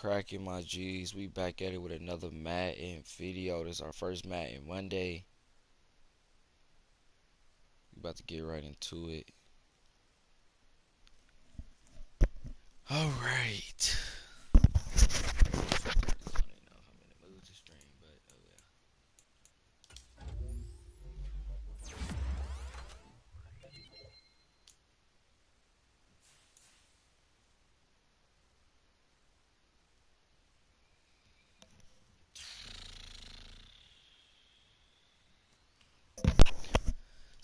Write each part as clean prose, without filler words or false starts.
cracking, my G's? We back at it with another Madden video. This is our first Madden Monday. We about to get right into it. Alright.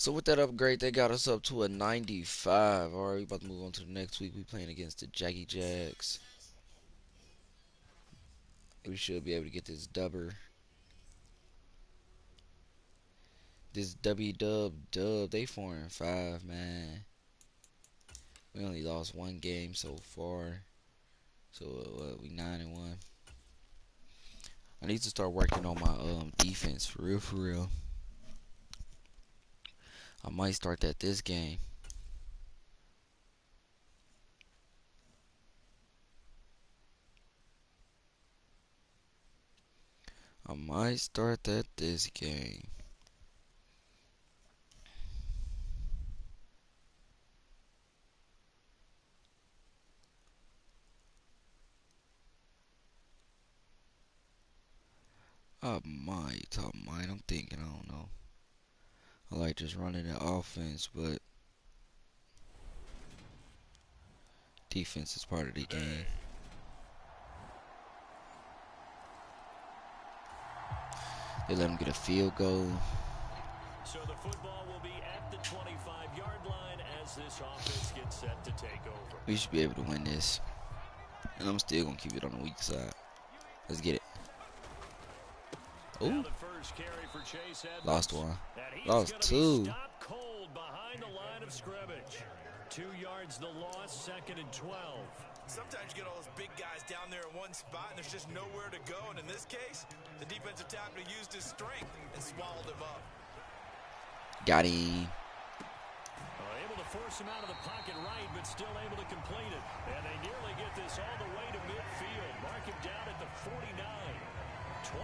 So with that upgrade, they got us up to a 95. Alright, we about to move on to the next week. We playing against the Jaggy Jags. We should be able to get this dubber. This dub. They 4-5, man. We only lost one game so far. So we 9-1. I need to start working on my defense for real. I might start that this game. I might start that this game. I might. I'm thinking. I don't know. I like just running the offense, but defense is part of the game. They let him get a field goal. So the football will be at the 25-yard line as this offense gets set to take over. We should be able to win this. And I'm still going to keep it on the weak side. Let's get it. Ooh. Lost one. Lost two. Cold behind the line of scrimmage. 2 yards the loss, 2nd and 12. Sometimes you get all those big guys down there in one spot and there's just nowhere to go. And in this case, the defensive tackle used his strength and swallowed him up. Got him. Able to force him out of the pocket right, but still able to complete it. And they nearly get this all the way to midfield. Mark him down at the 49.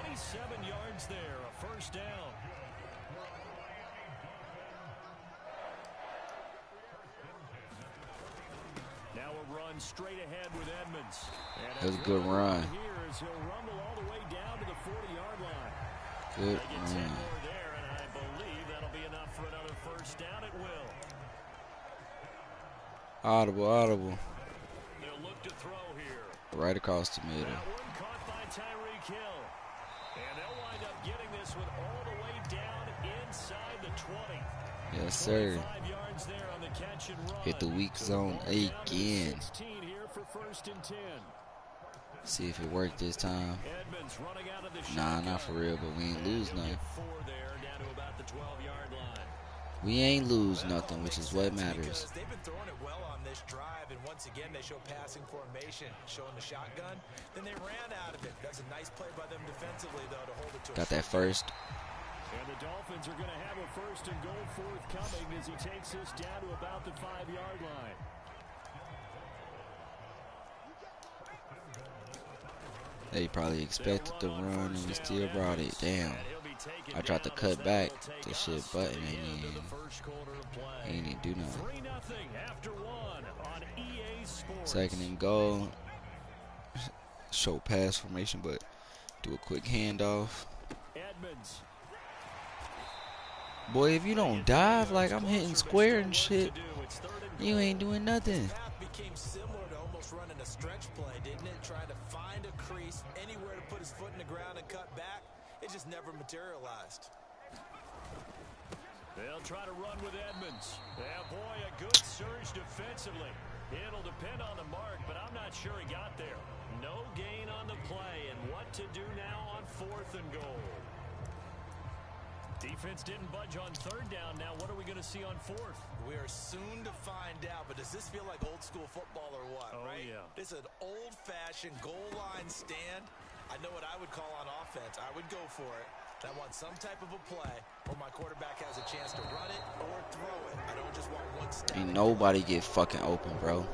27 yards there, a first down. Now a run straight ahead with Edmonds. That was a good run. Here is he'll rumble all the way down to the 40-yard line. Good They get 10 more there, and I believe that'll be enough for another first down. It will. Audible. They'll look to throw here. Right across the middle. That one caught by Tyreek Hill. And they'll wind up getting this one all the way down inside the 20. Yes, sir. 25 yards there on the catch and run. Hit the weak zone again. 16 here for 1st and 10. See if it worked this time. Edmonds running out of the Nah, not for real, but we ain't lose nothing. 4 there down to about the 12-yard line. We ain't lose nothing, which is what matters. They've been throwing it well on this drive, and once again they show passing formation, showing the shotgun. Then they ran out of it. That's a nice play by them defensively, though, to hold it to. Got that first. And the Dolphins are going to have a 1st and goal forthcoming as he takes this down to about the 5-yard line. They probably expected the run, and we still brought it. Damn. I tried to cut back. The shit button ain't even do nothing. 3-0 after 1 on EA Sports. 2nd and goal. Show pass formation, but do a quick handoff. Edmonds. Boy, if you don't dive like I'm hitting square and shit, you ain't doing nothing. The path became similar to almost running a stretch play, didn't it? Trying to find a crease, anywhere to put his foot in the ground and cut back. It just never materialized. They'll try to run with Edmonds. Yeah, boy, a good surge defensively. It'll depend on the mark, but I'm not sure he got there. No gain on the play, and what to do now on 4th and goal. Defense didn't budge on 3rd down. Now what are we going to see on 4th? We are soon to find out, but does this feel like old school football or what, right? Yeah. This is an old-fashioned goal line stand. I know what I would call on offense. I would go for it. I want some type of a play where my quarterback has a chance to run it or throw it. I don't just want one step. Ain't nobody get fucking open, bro.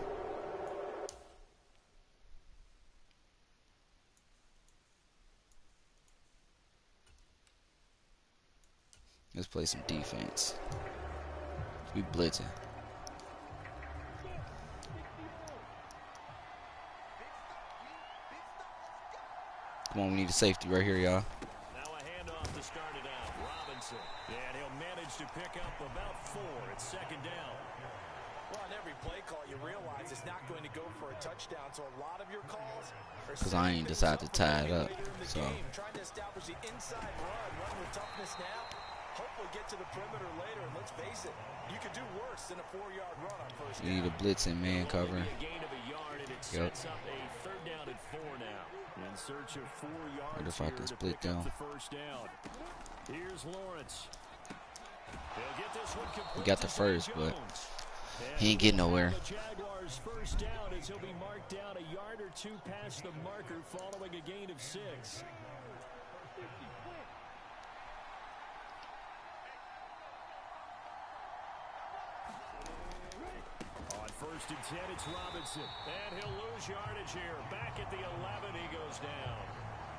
Let's play some defense. We blitzing. Come on, we need a safety right here, y'all. Now a handoff to start it out. Robinson. And he'll manage to pick up about 4. It's second down. Well, on every play call, you realize it's not going to go for a touchdown. So a lot of your calls are Because I ain't decided to tie it up. So trying to establish the inside run with toughness now. Hopefully get to the perimeter later. And let's face it, you could do worse than a 4-yard run on first down. you need a blitzing man covering. A gain of a yard, and it sets up a third down at 4 now. In search of 4 yards. What if I can split down? The first down. Here's Lawrence. They'll get this one complete. We got the first, but he ain't getting nowhere. The Jaguars' first down as he'll be marked down a yard or 2 past the marker following a gain of 6. On first and 10, it's Robinson. And he'll lose yardage here. Back at the 11, he goes down.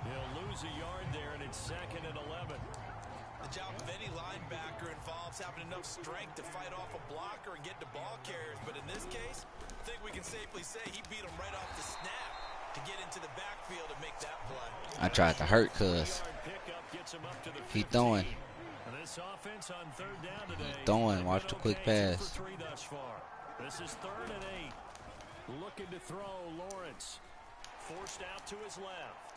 He'll lose a yard there, and it's second and 11. The job of any linebacker involves having enough strength to fight off a blocker and get to ball carriers. But in this case, I think we can safely say he beat him right off the snap to get into the backfield and make that play. I tried to hurt Cuz. He throwing. This offense on third down today. Throwing. Watch the quick pass. This is third and 8. Looking to throw Lawrence. Forced out to his left.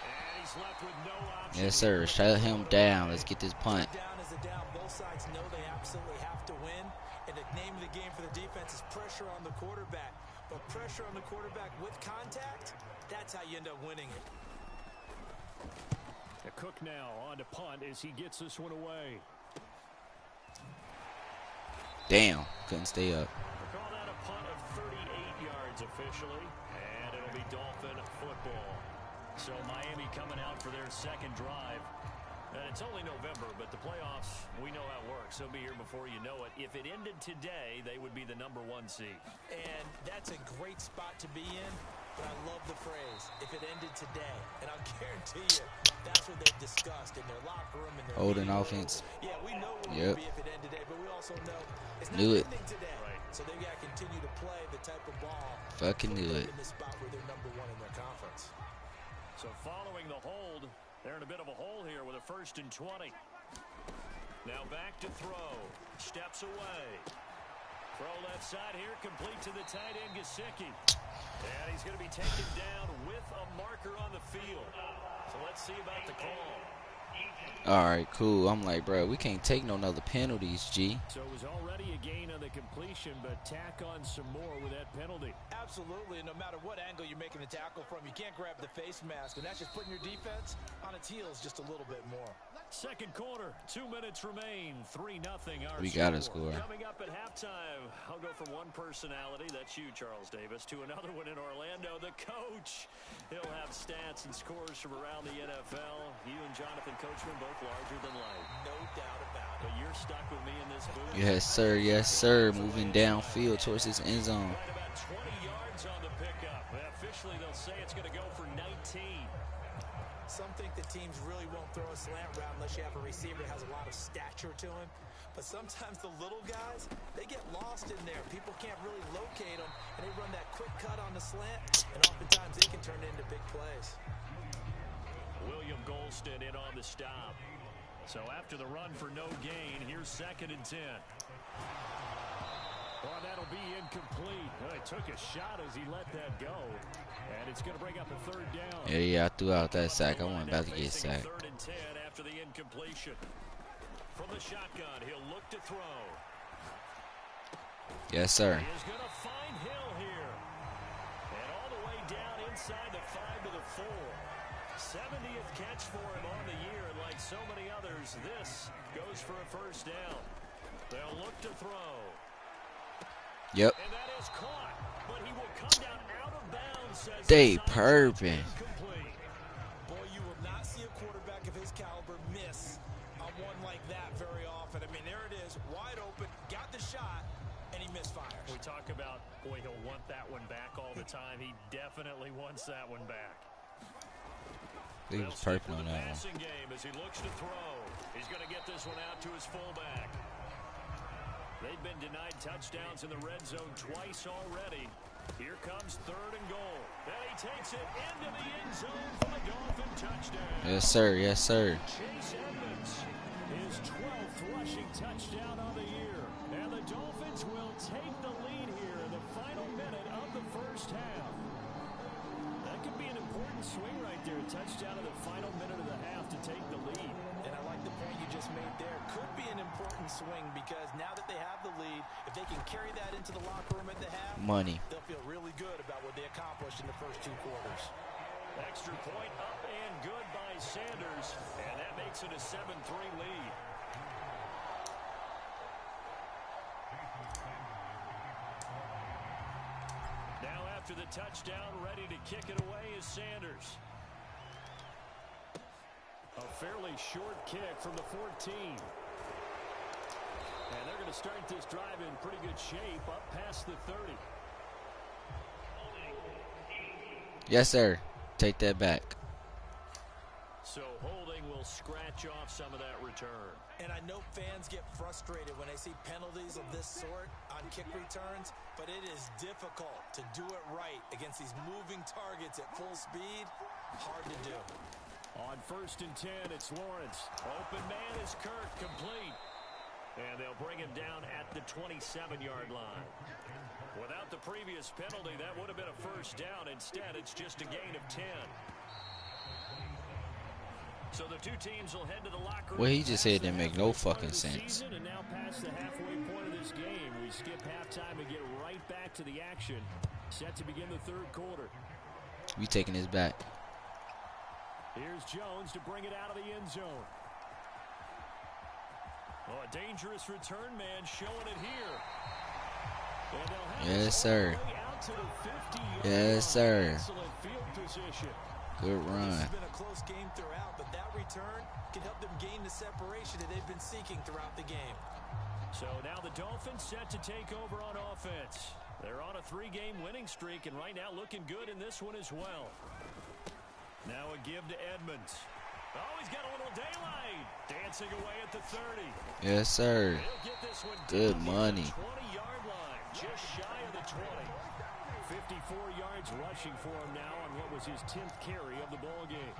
And he's left with no option. Yes, sir. Shut him down. Let's get this punt. Down is a down. Both sides know they absolutely have to win. And the name of the game for the defense is pressure on the quarterback. But pressure on the quarterback with contact, that's how you end up winning it. A Cook now on to punt as he gets this one away. Damn. Couldn't stay up. We'll call that a punt of 38 yards officially. And it'll be Dolphin football. So Miami coming out for their second drive. And it's only November, but the playoffs, we know how it works. They'll be here before you know it. If it ended today, they would be the #1 seed. And that's a great spot to be in. But I love the phrase, if it ended today. And I'll guarantee you, that's what they've discussed in their locker room. And their Holding offense. Yeah, we know what it Yep. would be if it ended today, but we also know it's not Knew it. ending today. Right. So they've got to continue to play the type of ball. Fucking knew it. In the spot where they're #1 in their conference. So following the hold, they're in a bit of a hole here with a first and 20. Now back to throw. Steps away. Throw left side here, complete to the tight end, Gesicki. And he's going to be taken down with a marker on the field. So let's see about the call. Alright, cool. I'm like, bro, we can't take no other penalties, G. So it was already a gain on the completion, but tack on some more with that penalty. Absolutely, and no matter what angle you're making the tackle from, you can't grab the face mask, and that's just putting your defense on its heels just a little bit more. Second quarter, 2 minutes remain, 3-0 our We gotta score. Coming up at halftime, I'll go from one personality, that's you, Charles Davis, to another one in Orlando, the coach. He'll have stats and scores from around the NFL. You and Jonathan Coachman both larger than life. No doubt about it. But you're stuck with me in this booth. Yes, sir. Yes, sir. Moving downfield towards his end zone. Right about 20 yards on the pickup. Officially, they'll say it's going to go for 19. Some think the teams really won't throw a slant route unless you have a receiver that has a lot of stature to him. But sometimes the little guys, they get lost in there. People can't really locate them, and they run that quick cut on the slant, and oftentimes they can turn it into big plays. William Golston in on the stop. So after the run for no gain, here's second and 10. Oh, that'll be incomplete. Well, he took a shot as he let that go. And it's going to bring up a third down. Yeah, I threw out that sack. I wasn't about to get sacked. Third and 10 after the incompletion. From the shotgun, he'll look to throw. Yes, sir. He is going to find Hill here. And all the way down inside the 5 to the 4. 70th catch for him on the year. And like so many others, this goes for a first down. They'll look to throw. Yep. And that is caught, but he will come down out of bounds. They perping. Boy, you will not see a quarterback of his caliber miss on one like that very often. I mean, there it is, wide open, got the shot, and he misfires. We talk about, boy, he'll want that one back all the time. He definitely wants that one back. He They'll was stick perfect with on the that one. passing game as he looks to throw. He's going to get this one out to his fullback. They've been denied touchdowns in the red zone twice already. Here comes 3rd and goal. And he takes it into the end zone for the Dolphin touchdown. Yes, sir. Yes, sir. Chase Edmonds, his 12th rushing touchdown of the year. And the Dolphins will take the lead here in the final minute of the first half. That could be an important swing right there. A touchdown in the final minute of the half to take the lead. And I like the point you just made there. Could be an important swing because now that they have the lead, if they can carry that into the locker room at the half, Money. they'll feel really good about what they accomplished in the first 2 quarters. Extra point up and good by Sanders. And that makes it a 7-3 lead. Now after the touchdown, ready to kick it away is Sanders. A fairly short kick from the 14. And they're going to start this drive in pretty good shape up past the 30. Yes, sir. Take that back. So holding will scratch off some of that return. And I know fans get frustrated when they see penalties of this sort on kick returns, but it is difficult to do it right against these moving targets at full speed. Hard to do. On 1st and 10, it's Lawrence. Open man is Kirk, complete. And they'll bring him down at the 27-yard line. Without the previous penalty, that would have been a first down. Instead, it's just a gain of 10. So the two teams will head to the locker room. What he just said didn't make no fucking sense. And now past the halfway point of this game, we skip halftime and get right back to the action. Set to begin the 3rd quarter. We taking this back. Here's Jones to bring it out of the end zone. Oh, a dangerous return man showing it here. Yes, sir. Yes, sir. Excellent field position. Good run. This has been a close game throughout, but that return can help them gain the separation that they've been seeking throughout the game. So now the Dolphins set to take over on offense. They're on a 3-game winning streak, and right now looking good in this one as well. Now a give to Edmonds. Oh, he's got a little daylight. Dancing away at the 30. Yes, sir. Good money. 20-yard line, just shy of the 20. 54 yards rushing for him now on what was his 10th carry of the ball game.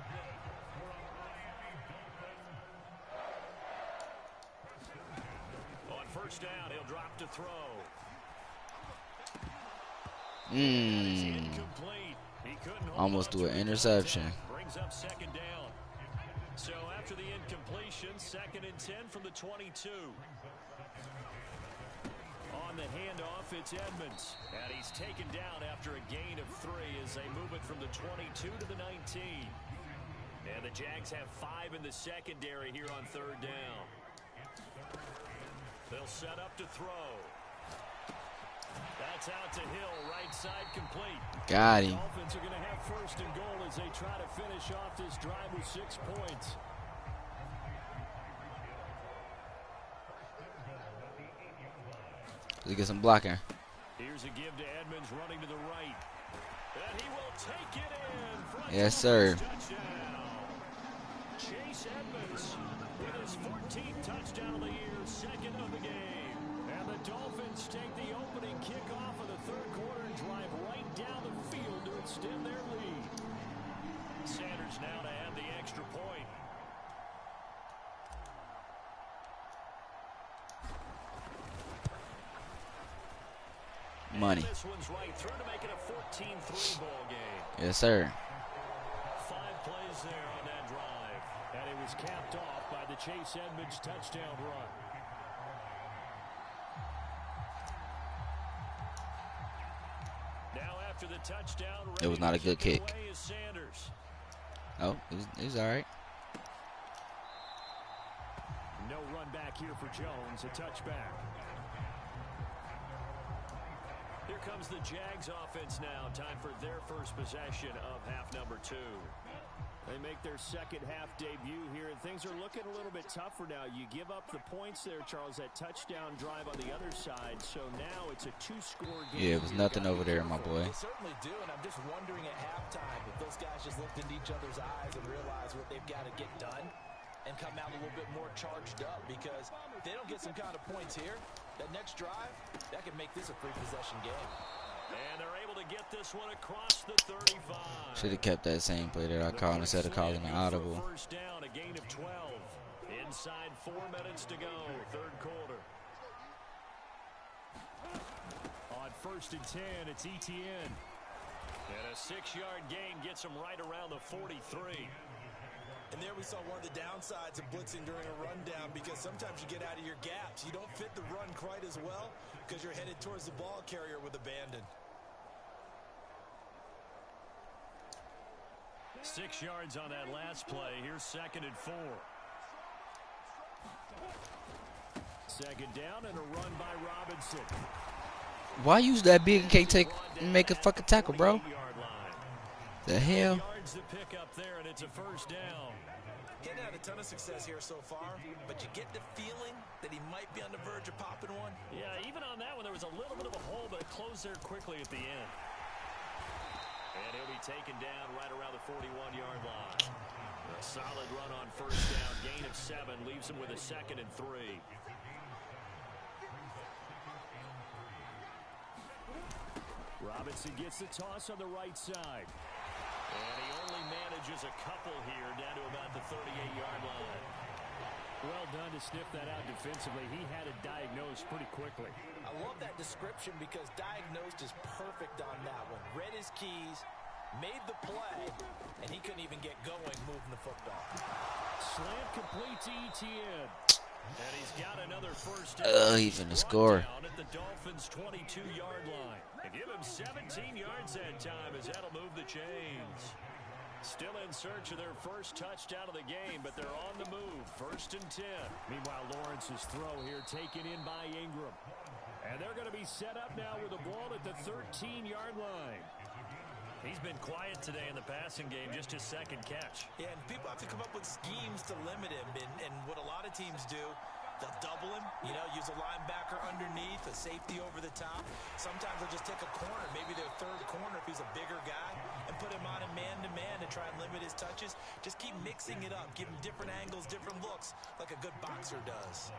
On 1st down, he'll drop to throw. Incomplete. He couldn't hold Almost on do to an the interception. contact. Brings up 2nd down. So after the incompletion, 2nd and 10 from the 22. On the handoff, it's Edmonds. And he's taken down after a gain of 3 as they move it from the 22 to the 19. And the Jags have 5 in the secondary here on 3rd down. They'll set up to throw. That's out to Hill, right side complete. Got him. The Dolphins are going to have 1st and goal as they try to finish off this drive with 6 points. Let's get some blocking. Here's a give to Edmonds running to the right. And he will take it in for a Yes, sir. touchdown. Chase Edmonds with his 14th touchdown of the year, 2nd of the game. And the Dolphins take the opening kickoff of the 3rd quarter and drive right down the field to extend their lead. Sanders now to add the extra point. Money. This one's right through to make it a 14-3 ball game. Yes, sir. 5 plays there on that drive. And it was capped off by the Chase Edmonds touchdown run. Now after the touchdown, It was not a good kick. away is Sanders. Oh, it was all right. No run back here for Jones, a touchback. Here comes the Jags offense now. Time for their first possession of half number 2. They make their second half debut here, and things are looking a little bit tougher now. You give up the points there, Charles, that touchdown drive on the other side, so now it's a two-score game. Yeah, it was nothing over there, my boy. They certainly do, and I'm just wondering at halftime if those guys just looked into each other's eyes and realized what they've got to get done and come out a little bit more charged up, because if they don't get some kind of points here, that next drive, that could make this a free possession game. And they're able to get this one across the 35. Should have kept that same play that I called instead of calling an audible. First down, a gain of 12. Inside 4 minutes to go, third quarter. On 1st and 10, it's Etienne. And a 6-yard gain gets him right around the 43. And there we saw one of the downsides of blitzing during a rundown, because sometimes you get out of your gaps. You don't fit the run quite as well because you're headed towards the ball carrier with abandon. 6 yards on that last play. Here's 2nd and 4. Second down and a run by Robinson. Why use that big and can't make a fucking tackle, bro? The hell? Yards to pick up there, and it's a first down. Getting had a ton of success here so far, but you get the feeling that he might be on the verge of popping one. Yeah, even on that one, there was a little bit of a hole, but it closed there quickly at the end. And he'll be taken down right around the 41-yard line. A solid run on first down, gain of 7, leaves him with a 2nd and 3. Robinson gets the toss on the right side. And he only manages a couple here down to about the 38-yard line. Well done to sniff that out defensively. He had it diagnosed pretty quickly. I love that description, because diagnosed is perfect on that one. Read his keys, made the play, and he couldn't even get going moving the football. Slant complete to Etienne. And he's got another first down. Even the score. Down at the Dolphins' 22-yard line. And give him 17 yards that time, as that'll move the chains. Still in search of their first touchdown of the game, but they're on the move. 1st and 10. Meanwhile, Lawrence's throw here taken in by Ingram. And they're going to be set up now with a ball at the 13-yard line. He's been quiet today in the passing game, just his 2nd catch. Yeah, and people have to come up with schemes to limit him. And what a lot of teams do, they'll double him, use a linebacker underneath, a safety over the top. Sometimes they'll just take a corner, maybe their 3rd corner if he's a bigger guy, and put him on a man-to-man to try and limit his touches. Just keep mixing it up, give him different angles, different looks, like a good boxer does.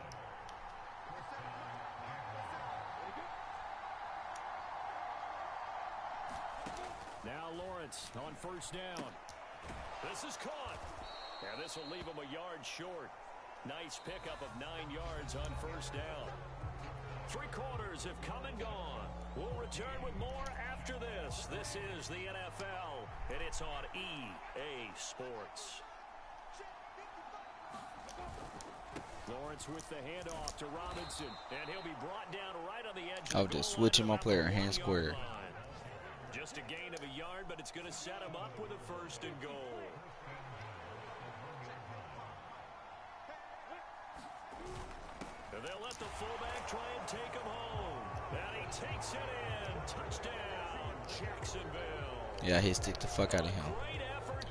Now Lawrence on first down. This is caught. And this will leave him a yard short. Nice pickup of 9 yards on first down. 3 quarters have come and gone. We'll return with more after this. This is the NFL, and it's on EA Sports. Lawrence with the handoff to Robinson, and he'll be brought down right on the edge. Oh, just switching my player hand square. Just a gain of a yard, but it's going to set him up with a 1st and goal. And they'll let the fullback try and take him home. And he takes it in. Touchdown, Jacksonville. Yeah, he stick the fuck out of him.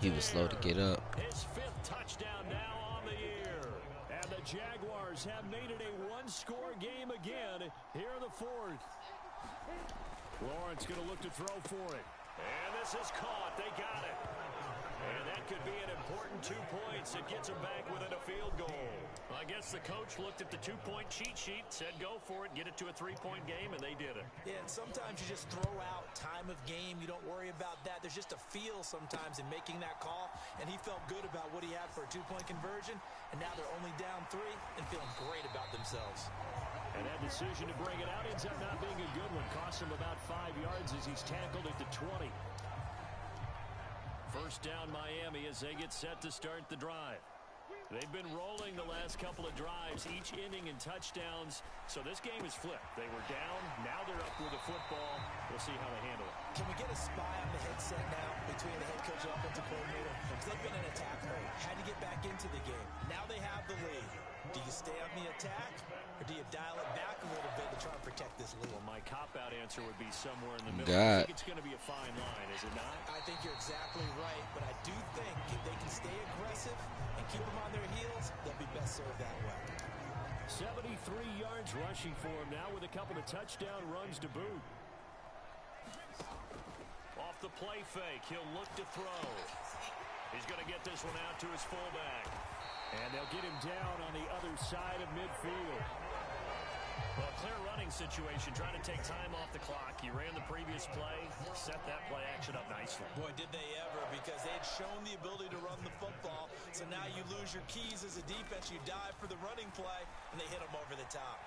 He was slow to get up. His 5th touchdown now on the year. And the Jaguars have made it a 1-score game again here in the 4th. Lawrence going to look to throw for it. And this is caught. They got it. And that could be an important 2 points. It gets them back within a field goal. I guess the coach looked at the 2-point cheat sheet, said go for it, get it to a 3-point game, and they did it. Yeah, and sometimes you just throw out time of game. You don't worry about that. There's just a feel sometimes in making that call, and he felt good about what he had for a 2-point conversion, and now they're only down 3 and feeling great about themselves. And that decision to bring it out ends up not being a good one. Costs him about 5 yards as he's tackled at the 20. First down Miami as they get set to start the drive. They've been rolling the last couple of drives, each inning in touchdowns. So this game is flipped. They were down, now they're up with the football. We'll see how they handle it. Can we get a spy on the headset now between the head coach and offensive coordinator? Because they've been in attack mode. Had to get back into the game. Now they have the lead. Do you stay on the attack, or do you dial it back a little bit to try and protect this lead? Well, my cop-out answer would be somewhere in the middle. God. I think it's going to be a fine line, is it not? I think you're exactly right, but I do think if they can flashing for him now with a couple of touchdown runs to boot. Off the play fake, he'll look to throw. He's going to get this one out to his fullback. And they'll get him down on the other side of midfield. Well, a clear running situation, trying to take time off the clock. He ran the previous play, set that play action up nicely. Boy, did they ever, because they had shown the ability to run the football. So now you lose your keys as a defense. You dive for the running play, and they hit him over the top.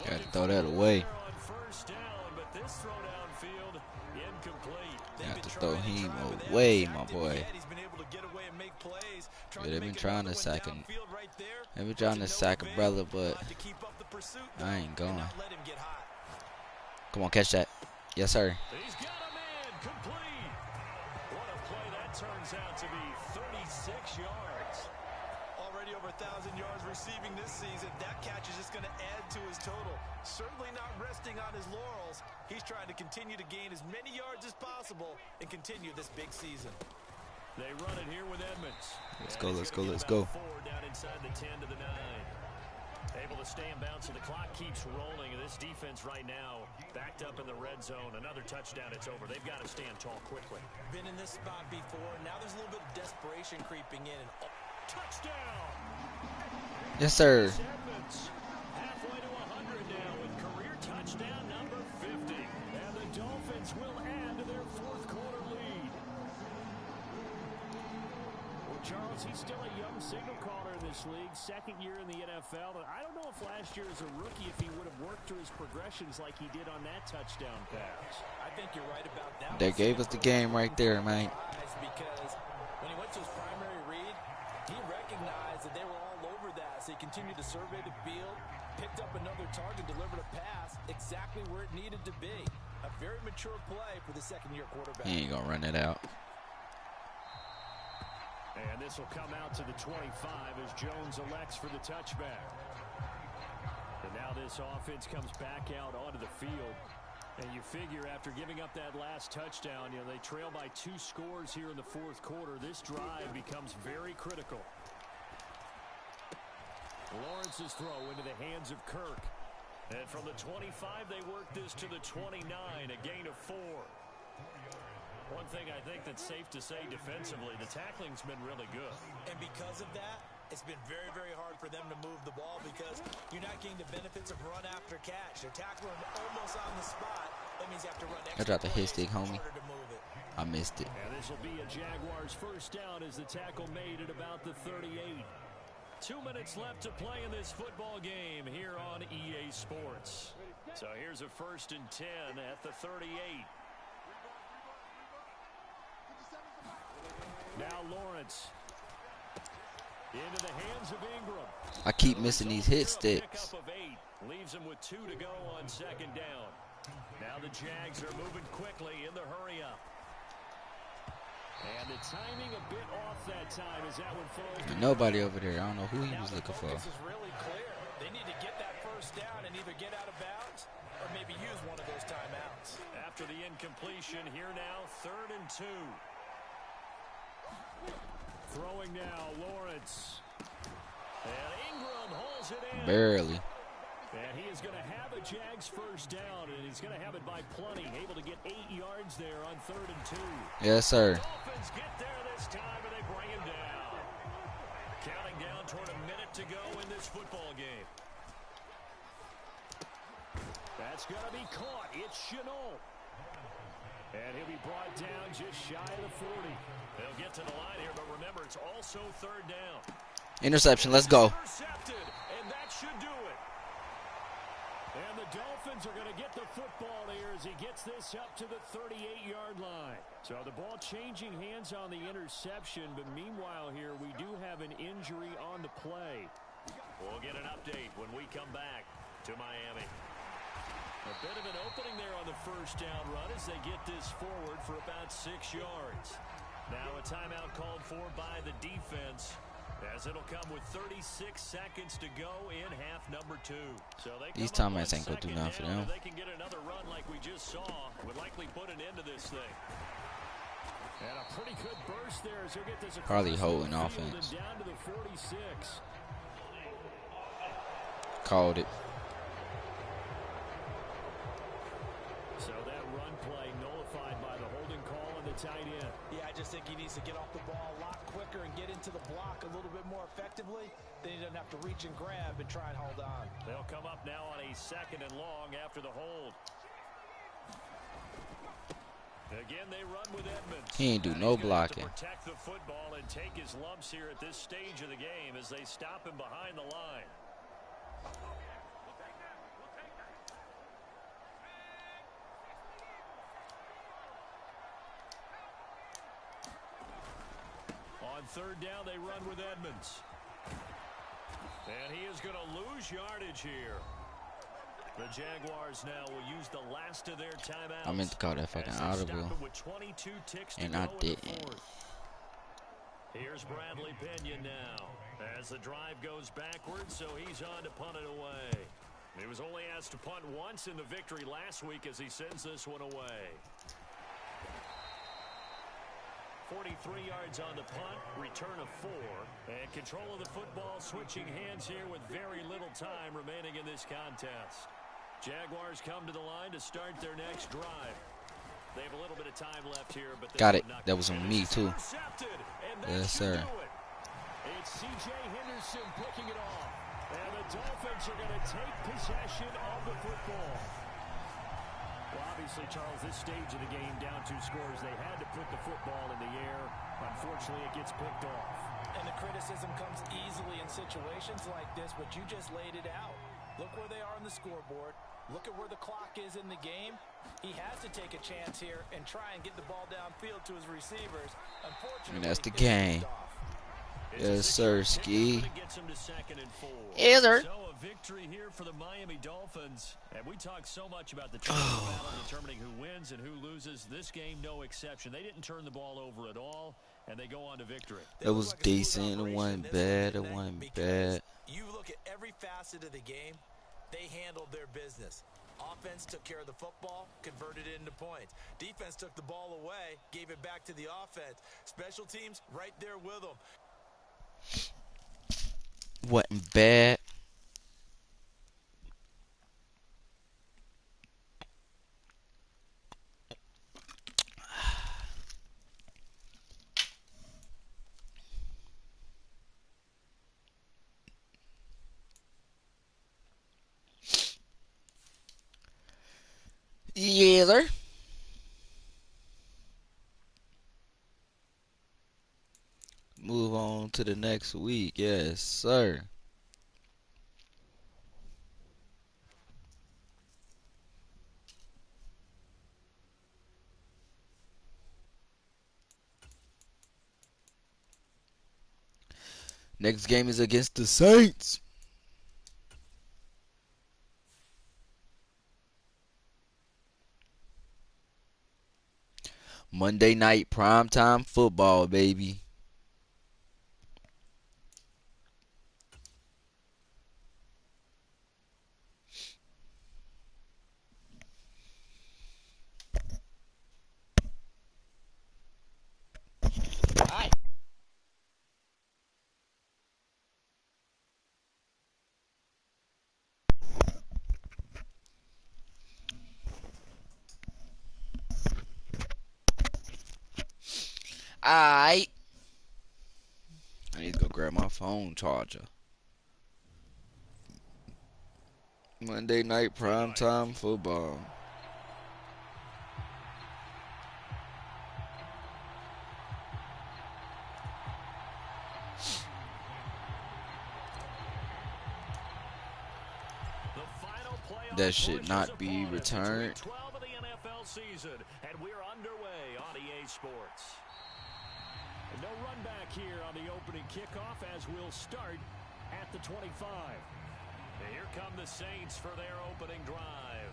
Got to throw that away. On first down, but this throw downfield incomplete. Got to throw him away, my boy. He's been able to get away and make plays. Yeah, they've been trying to sack him. They've been trying to sack a brother, but I ain't going. Come on, catch that. Yes, sir. He's got a man complete. What a play that turns out to be. 36 yards. Already over 1,000 yards receiving this season. That catch is just going to add to his total. Certainly not resting on his laurels. He's trying to continue to gain as many yards as possible and continue this big season. They run it here with Edmonds. Let's go, let's go, let's go. 4 down inside the 10 to the 9. Able to stay in bounds, so the clock keeps rolling. And this defense right now backed up in the red zone. Another touchdown, it's over. They've got to stand tall quickly. Been in this spot before. Now there's a little bit of desperation creeping in. And touchdown! Yes, sir. Edmonds halfway to 100 now with career touchdown number 50. And the Dolphins will add to their fourth quarter lead. Well, Charles, he's still a young signal caller in this league, second year in the NFL. I don't know if last year as a rookie, if he would have worked through his progressions like he did on that touchdown pass. I think you're right about that. They gave us the game right there, man. Because when he went to his primary read, he recognized that they were all over that. So he continued to survey the field, picked up another target, delivered a pass exactly where it needed to be. A very mature play for the second-year quarterback. He ain't gonna run it out. And this will come out to the 25 as Jones elects for the touchback. And now this offense comes back out onto the field. And you figure after giving up that last touchdown, you know, they trail by 2 scores here in the fourth quarter. This drive becomes very critical. Lawrence's throw into the hands of Kirk. And from the 25, they work this to the 29, a gain of 4. One thing I think that's safe to say defensively, the tackling's been really good. And because of that, it's been very, very hard for them to move the ball because you're not getting the benefits of run after catch. They're tackling almost on the spot. That means you have to run extra. I dropped a hit stick, homie. I missed it. And this will be a Jaguars first down as the tackle made at about the 38. 2 minutes left to play in this football game here on EA Sports. So here's a 1st and 10 at the 38. Now Lawrence into the hands of Ingram. I keep missing these hit sticks. Leaves him with 2 to go on 2nd down. Now the Jags are moving quickly in the hurry up. And the timing a bit off that time as that one falls. Nobody over there. I don't know who he was looking for. This is really clear. They need to get that first down and either get out of bounds or maybe use one of those timeouts. After the incompletion, here now 3rd and 2. Throwing now, Lawrence. And Ingram holds it in. Barely. And he is going to have a Jags first down, and he's going to have it by plenty. Able to get 8 yards there on 3rd and 2. Yes, sir. Dolphins get there this time, and they bring him down. Counting down toward a minute to go in this football game. That's going to be caught. It's Chenault. And he'll be brought down just shy of the 40. They'll get to the line here, but remember, it's also 3rd down. Interception, let's go. Intercepted, and that should do it. And the Dolphins are going to get the football here as he gets this up to the 38-yard line. So the ball changing hands on the interception, but meanwhile here, we do have an injury on the play. We'll get an update when we come back to Miami. A bit of an opening there on the first down run as they get this forward for about 6 yards. Now a timeout called for by the defense as it'll come with 36 seconds to go in half number 2. So these timeouts ain't gonna do nothing for them. They can get another run like we just saw. Would likely put an end to this thing. And a pretty good burst there as he'll get this probably holding offense. Down to the 46. Called it. So that run play nullified by the holding call on the tight end. Yeah, I just think he needs to get off the ball a lot quicker and get into the block a little bit more effectively. Then he doesn't have to reach and grab and try and hold on. They'll come up now on a 2nd and long after the hold. Again, they run with Edmonds. He ain't do no blocking. Protect the football and take his lumps here at this stage of the game as they stop him behind the line. On 3rd down, they run with Edmonds. And he is going to lose yardage here. The Jaguars now will use the last of their timeouts. I meant to call that fucking audible. And I didn't. Here's Bradley Pinion now. As the drive goes backwards, so he's on to punt it away. He was only asked to punt once in the victory last week as he sends this one away. 43 yards on the punt, return of 4, and control of the football switching hands here with very little time remaining in this contest. Jaguars come to the line to start their next drive. They have a little bit of time left here, but got it. That was on me too. Yes, sir. It's C.J. Henderson picking it off, and the Dolphins are going to take possession of the football. Well, obviously, Charles, this stage of the game, down 2 scores, they had to put the football in the air. Unfortunately, it gets picked off. And the criticism comes easily in situations like this, but you just laid it out. Look where they are on the scoreboard. Look at where the clock is in the game. He has to take a chance here and try and get the ball downfield to his receivers. Unfortunately, and that's the game. Yes, sir, Ski. Yes, sir. So a victory here for the Miami Dolphins. And we talk so much about the battle determining who wins and who loses. This game, no exception. They didn't turn the ball over at all, and they go on to victory. It was decent. It wasn't bad. It wasn't bad. You look at every facet of the game, they handled their business. Offense took care of the football, converted it into points. Defense took the ball away, gave it back to the offense. Special teams right there with them. Wasn't bad. Yeah, sir. Move on to the next week. Yes, sir. Next game is against the Saints. Monday night primetime football, baby. Alright. I need to go grab my phone charger. Monday night primetime football. That should not be returned. 12 of the NFL season, and we're underway on EA Sports. No run back here on the opening kickoff as we'll start at the 25. And here come the Saints for their opening drive.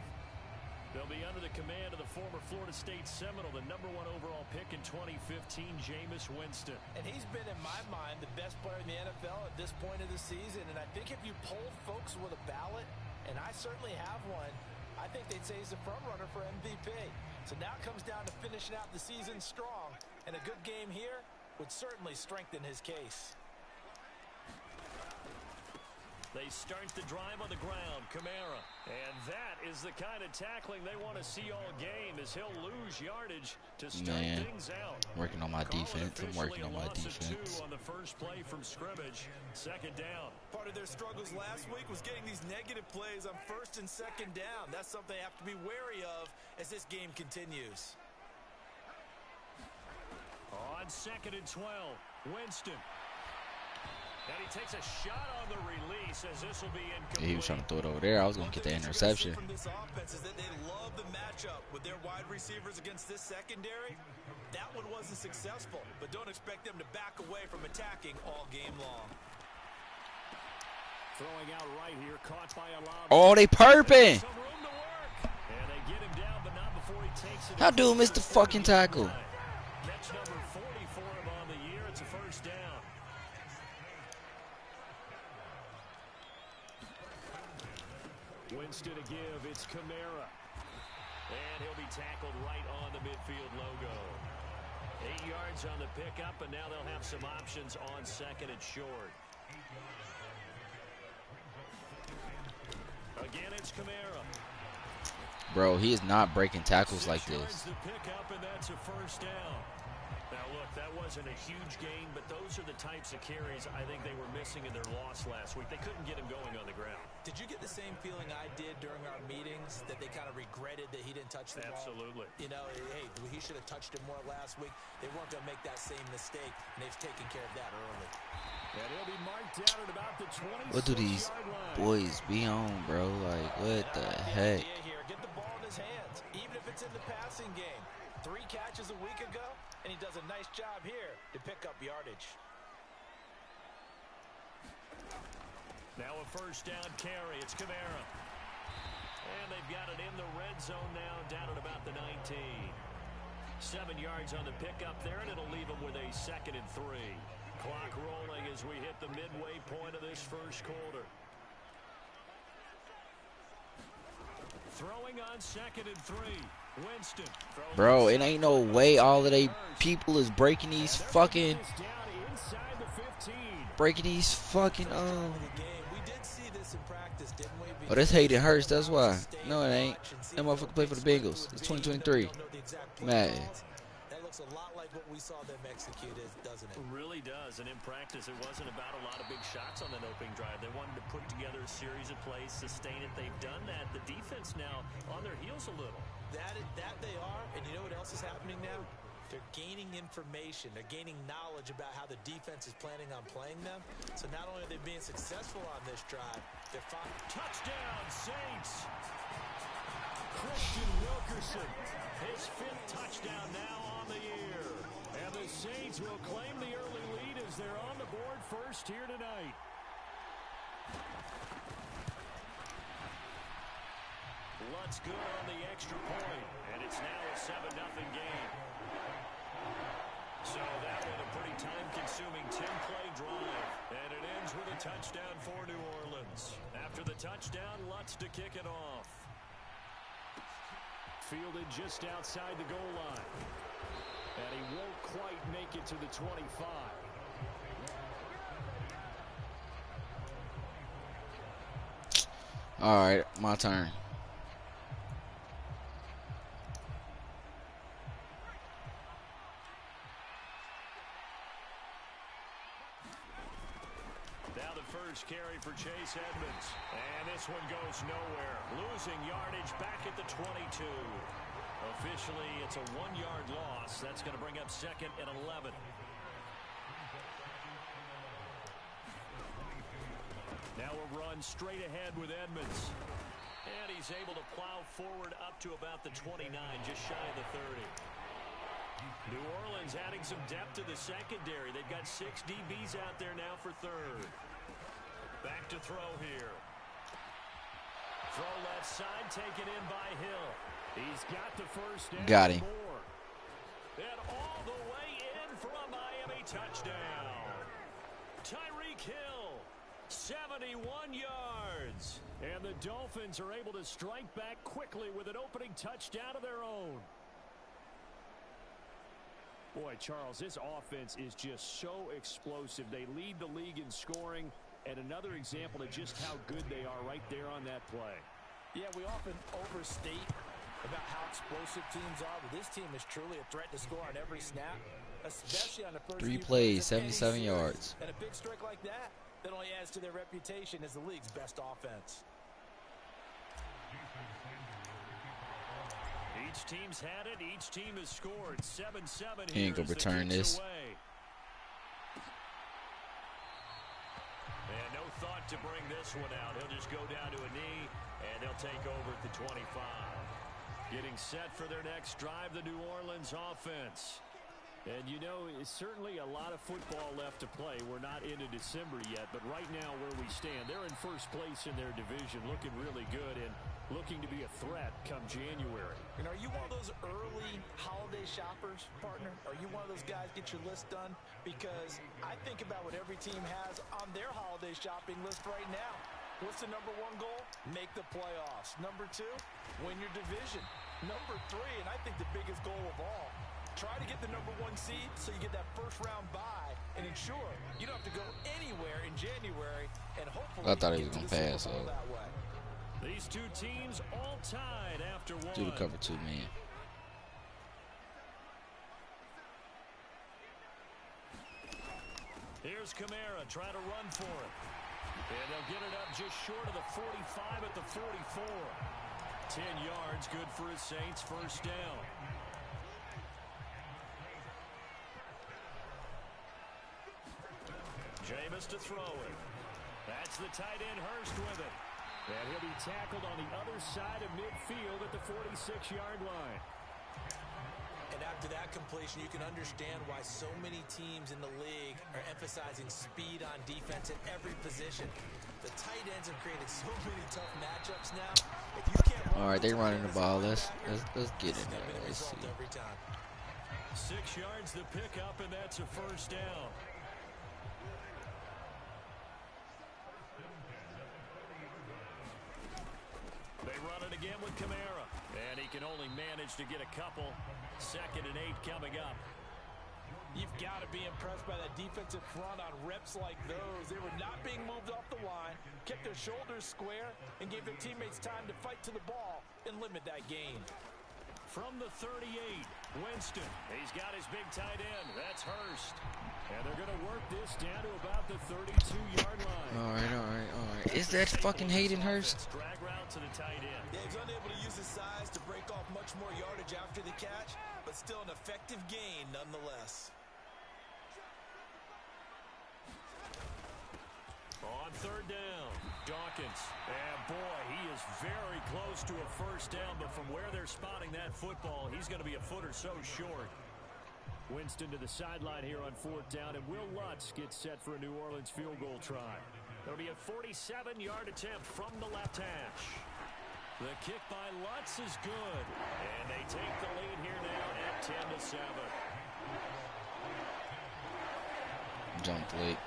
They'll be under the command of the former Florida State Seminole, the #1 overall pick in 2015, Jameis Winston. And he's been, in my mind, the best player in the NFL at this point of the season. And I think if you polled folks with a ballot, and I certainly have one, I think they'd say he's the front runner for MVP. So now it comes down to finishing out the season strong. And a good game here would certainly strengthen his case. They start the drive on the ground. Kamara. And that is the kind of tackling they want to see all game, as he'll lose yardage to start things out. Working on my defense. I'm working on my defense. On the first play from scrimmage. Second down. Part of their struggles last week was getting these negative plays on first and second down. That's something they have to be wary of as this game continues. On 2nd and 12, Winston. And he takes a shot on the release as this will be incomplete. Yeah, he was trying to throw it over there. I was going to get the interception. From this offense is that they love the matchup with their wide receivers against this secondary. That one wasn't successful, but don't expect them to back away from attacking all game long. Throwing out right here, caught by a lob. Oh, they perping. Some room to work. And they get him down, but not before he takes it. How do miss the fucking tackle? Catch number 40 for him on the year. It's a first down. Winston to give. It's Kamara. And he'll be tackled right on the midfield logo. 8 yards on the pickup, and now they'll have some options on 2nd and short. Again, it's Kamara. Bro, he is not breaking tackles like this. The pickup, and that's a first down. Now, look, that wasn't a huge gain, but those are the types of carries I think they were missing in their loss last week. They couldn't get him going on the ground. Did you get the same feeling I did during our meetings, that they kind of regretted that he didn't touch the ball? Absolutely. You know, hey, he should have touched it more last week. They weren't going to make that same mistake, and they've taken care of that early. And he'll be marked down at about the 26-yard line. What do these boys be on, bro? Like, what the heck? Get the ball in his hands, even if it's in the passing game. 3 catches a week ago, and he does a nice job here to pick up yardage. Now a first down carry. It's Kamara. And they've got it in the red zone now, down at about the 19. 7 yards on the pickup there, and it'll leave them with a 2nd and 3. Clock rolling as we hit the midway point of this first quarter. Throwing on 2nd and 3. Winston. Bro, it ain't no way all of they people is breaking these fucking Oh, that's Hayden Hurst, that's why. No, it ain't. That motherfucker play for the Bengals. It's 2023. Madden. That looks a lot like what we saw them execute, doesn't it? It really does. And in practice, it wasn't about a lot of big shots on that opening drive. They wanted to put together a series of plays, sustain it. They've done that. The defense now on their heels a little. That they are, and you know what else is happening now? They're gaining information. They're gaining knowledge about how the defense is planning on playing them. So not only are they being successful on this drive, they're finding... Touchdown, Saints! Christian Wilkerson, his 5th touchdown now on the year. And the Saints will claim the early lead as they're on the board first here tonight. Lutz good on the extra point, and it's now a 7-0 game. So that was a pretty time-consuming 10-play drive, and it ends with a touchdown for New Orleans. After the touchdown, Lutz to kick it off. Fielded just outside the goal line, and he won't quite make it to the 25. All right, my turn. Carry for Chase Edmonds, and this one goes nowhere. Losing yardage back at the 22. Officially, it's a 1-yard loss. That's going to bring up 2nd and 11. Now a run straight ahead with Edmonds, and he's able to plow forward up to about the 29, just shy of the 30. New Orleans adding some depth to the secondary. They've got 6 DBs out there now for 3rd. Back to throw here. Throw left side, taken in by Hill. He's got the first down. Got him. And all the way in for a Miami touchdown. Tyreek Hill, 71 yards. And the Dolphins are able to strike back quickly with an opening touchdown of their own. Boy, Charles, this offense is just so explosive. They lead the league in scoring. And another example of just how good they are right there on that play. Yeah, we often overstate about how explosive teams are, but this team is truly a threat to score on every snap, especially on the first 3 few plays, plays of any 77 series. yards. And a big strike like that only adds to their reputation as the league's best offense. Each team's had it. Each team has scored. 7-7 He ain't gonna return this. And no thought to bring this one out. He'll just go down to a knee, and they'll take over at the 25. Getting set for their next drive, the New Orleans offense. And, you know, it's certainly a lot of football left to play. We're not into December yet, but right now where we stand, they're in first place in their division, looking really good and looking to be a threat come January. And are you one of those early holiday shoppers, partner? Are you one of those guys get your list done? Because I think about what every team has on their holiday shopping list right now. What's the number one goal? Make the playoffs. Number two, win your division. Number three, and I think the biggest goal of all, try to get the number one seed so you get that first round bye and ensure you don't have to go anywhere in January and hopefully I thought he was get to gonna the pass, Super Bowl so. that way. These two teams all tied after one. Do the cover 2, man. Here's Kamara trying to run for it. And they'll get it up just short of the 45 at the 44. 10 yards, good for his Saints, first down. Jameis to throw it. That's the tight end Hurst with it. And he'll be tackled on the other side of midfield at the 46-yard line. And after that completion, you can understand why so many teams in the league are emphasizing speed on defense at every position. The tight ends have created so many tough matchups now. If you can't All right, they running the ball. Let's get in there. Let's see. every time. 6 yards the pickup, and that's a first down. They run it again with Kamara. And he can only manage to get a couple. 2nd and 8 coming up. You've got to be impressed by that defensive front on reps like those. They were not being moved off the line, kept their shoulders square, and gave their teammates time to fight to the ball and limit that gain. From the 38, Winston. He's got his big tight end. That's Hurst. And they're going to work this down to about the 32-yard line. All right. Is that fucking Hayden Hurst? Drag route to the tight end. Yeah, he's unable to use his size to break off much more yardage after the catch, but still an effective gain nonetheless. On 3rd down, Dawkins. And boy, he is very close to a first down, but from where they're spotting that football, he's going to be a foot or so short. Winston to the sideline here on 4th down, and Will Lutz gets set for a New Orleans field goal try. There'll be a 47-yard attempt from the left hash. The kick by Lutz is good, and they take the lead here now at 10-7. Jumped late.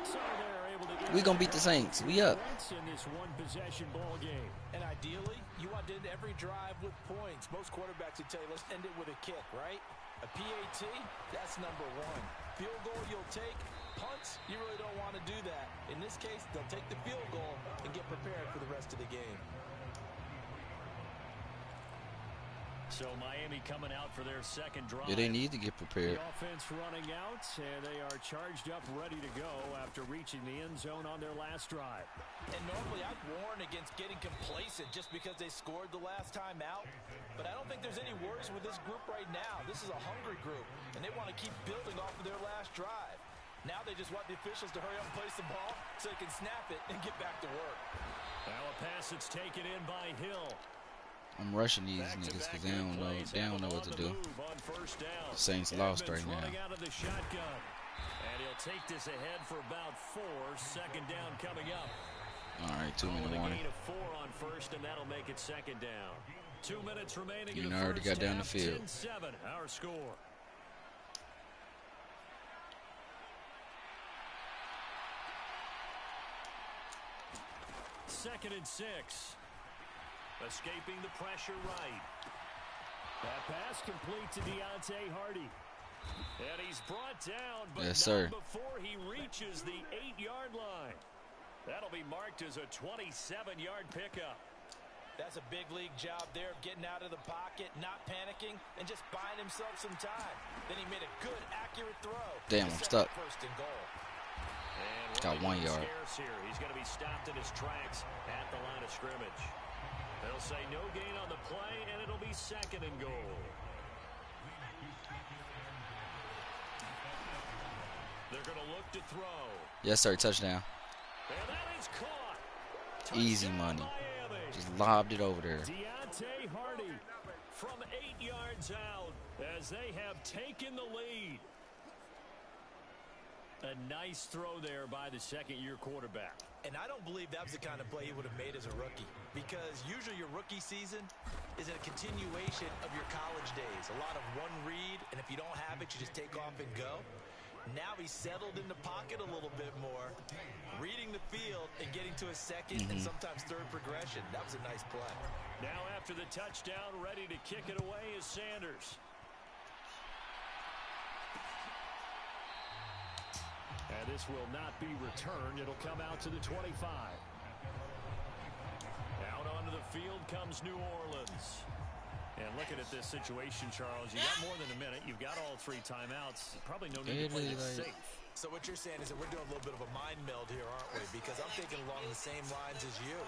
So they're able to get We gonna beat the Saints. We up. in this one-possession ball game. And ideally, you want to end every drive with points. Most quarterbacks would tell you, let's end it with a kick, right? A PAT, that's number one. Field goal you'll take. Punts, you really don't want to do that. In this case, they'll take the field goal and get prepared for the rest of the game. So Miami coming out for their second drive. Yeah, they need to get prepared. The offense running out, and they are charged up, ready to go after reaching the end zone on their last drive. And normally I'd warn against getting complacent just because they scored the last time out. But I don't think there's any worries with this group right now. This is a hungry group, and they want to keep building off of their last drive. Now they just want the officials to hurry up and place the ball so they can snap it and get back to work. Now a pass that's taken in by Hill. I'm rushing these niggas because they don't know what to do. The Saints lost right now. Running out of the shotgun. And he'll take this ahead for about 4. 2nd down coming up. All right, 2-minute warning. A gain of 4 on 1st, and that'll make it 2nd down. 2 minutes remaining. You in the already first got down the half, field. 10-7, our score. Second and 6. Escaping the pressure right. That pass complete to Deontay Hardy. And he's brought down, but Yes, not sir. before he reaches the 8-yard line. That'll be marked as a 27-yard pickup. That's a big league job there of getting out of the pocket, not panicking, and just buying himself some time. Then he made a good, accurate throw. Damn, I'm stuck. First and goal. And got 1 yard. Here. He's going to be stopped in his tracks at the line of scrimmage. They'll say no gain on the play, and it'll be second and goal. They're going to look to throw. Yes, sir. Touchdown. And that is caught. Easy money. Just lobbed it over there. Deontay Hardy from 8 yards out as they have taken the lead. A nice throw there by the second-year quarterback. And I don't believe that was the kind of play he would have made as a rookie, because usually your rookie season is a continuation of your college days. A lot of one read, and if you don't have it, you just take off and go. Now he's settled in the pocket a little bit more, reading the field and getting to a second and sometimes third progression. That was a nice play. Now after the touchdown, ready to kick it away is Sanders. And this will not be returned. It'll come out to the 25. Out onto the field comes New Orleans. And looking at this situation, Charles, you got more than a minute. You've got all 3 timeouts. Probably no need to play it safe. So what you're saying is that we're doing a little bit of a mind meld here, aren't we? Because I'm thinking along the same lines as you.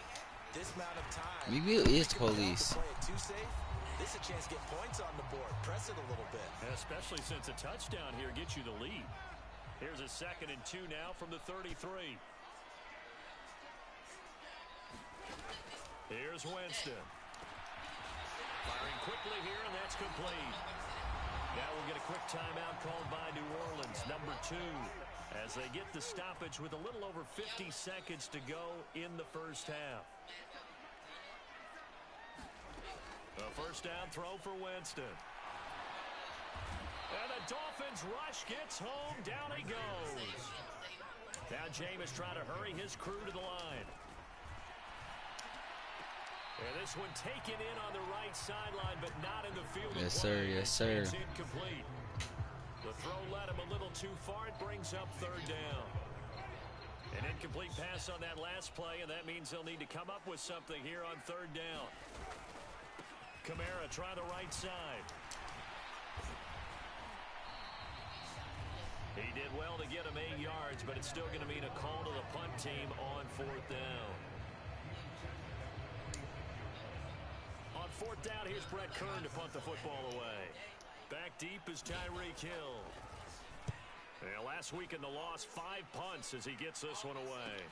This amount of time. Maybe it is the police. Play it too safe. This is a chance to get points on the board. Press it a little bit. And especially since a touchdown here gets you the lead. Here's a 2nd and 2 now from the 33. Here's Winston. Firing quickly here, and that's complete. Now we'll get a quick timeout called by New Orleans, number 2, as they get the stoppage with a little over 50 seconds to go in the first half. A first down throw for Winston. And the Dolphins rush gets home. Down he goes. Now Jameis trying to hurry his crew to the line. And this one taken in on the right sideline, but not in the field. Yes, sir. Yes, sir. It's incomplete. The throw led him a little too far. It brings up 3rd down. An incomplete pass on that last play, and that means they'll need to come up with something here on 3rd down. Kamara try the right side. He did well to get him 8 yards, but it's still going to mean a call to the punt team on 4th down. On 4th down, here's Brett Kern to punt the football away. Back deep is Tyreek Hill. And last week in the loss, 5 punts as he gets this one away.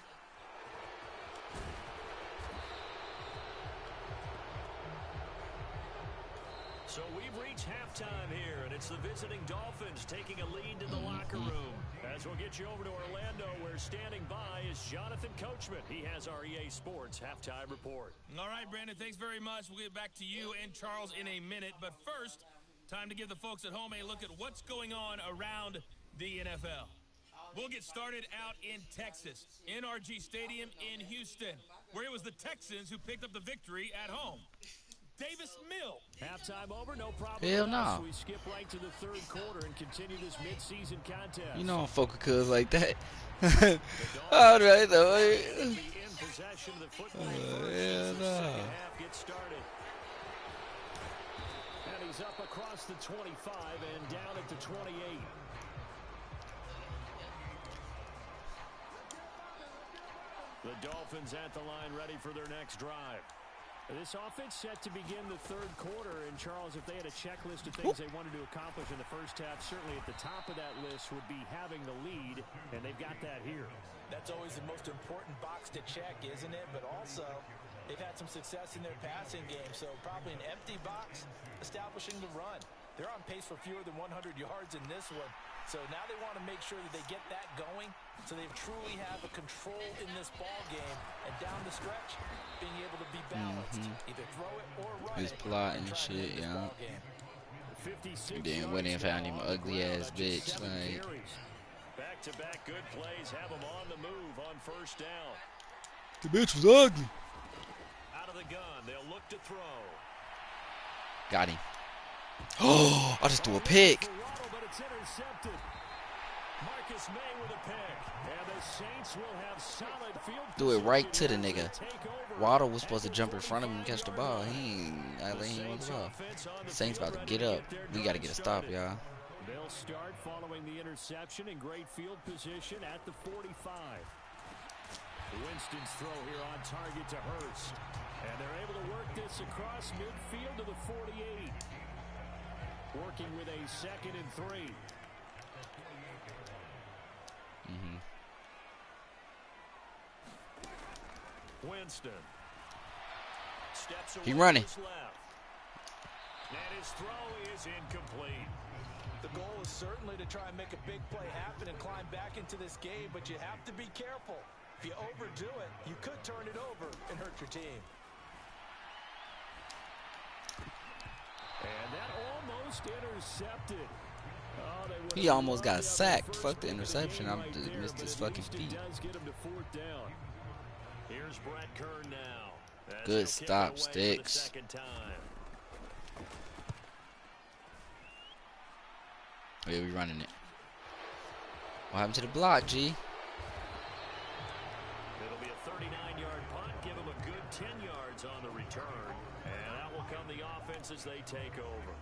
So we've reached halftime here, and it's the visiting Dolphins taking a lead to the locker room. As we'll get you over to Orlando, where standing by is Jonathan Coachman. He has our EA Sports halftime report. All right, Brandon, thanks very much. We'll get back to you and Charles in a minute. But first, time to give the folks at home a look at what's going on around the NFL. We'll get started out in Texas, NRG Stadium in Houston, where it was the Texans who picked up the victory at home. Davis Mill. Halftime over, no problem. Hell no. We skip right to the 3rd quarter and continue this mid-season contest. You know I'm fucking cuz like that. All right, though. In possession of the football Yeah, no. Second half gets started. And he's up across the 25 and down at the 28. The Dolphins at the line ready for their next drive. This offense set to begin the 3rd quarter. And, Charles, if they had a checklist of things they wanted to accomplish in the first half, certainly at the top of that list would be having the lead, and they've got that here. That's always the most important box to check, isn't it? But also, they've had some success in their passing game, so probably an empty box establishing the run. They're on pace for fewer than 100 yards in this one. So now they want to make sure that they get that going so they truly have a control in this ball game. And down the stretch, being able to be balanced. Either throw it or run He's it. plotting shit, yeah. Then went and found him an ugly ass bitch. Like, back-to-back good plays have him on the move on 1st down. the bitch was ugly. Out of the gun, they'll look to throw. Got him. Oh, I just threw a pick. But it's dismay with a pick. And the Saints will have solid field Threw it right position to the as they nigga. take over Waddle was at supposed to the jump in front of him and catch the 45-yard ball. line. He ain't. I The think he want the Saints ball. offense on the Saints field about to ready get up. their We got to drive get a stop, started. y'all. They'll start following the interception in great field position at the 45. Winston's throw here on target to Hurst. And they're able to work this across midfield to the 48. Working with a 2nd and 3. Winston. Steps away He running. to his left. And his throw is incomplete. The goal is certainly to try and make a big play happen and climb back into this game, but you have to be careful. If you overdo it, you could turn it over and hurt your team. And that almost intercepted. Oh, He almost got sacked. Fuck the interception. I just missed his fucking feet. Does get him to 4th down. Here's Brett Kern now. Good stop, Sticks. Yeah, we running it. What happened to the block, G? It'll be a 39-yard punt. Give him a good 10 yards on the return. And that will come the offense as they take over.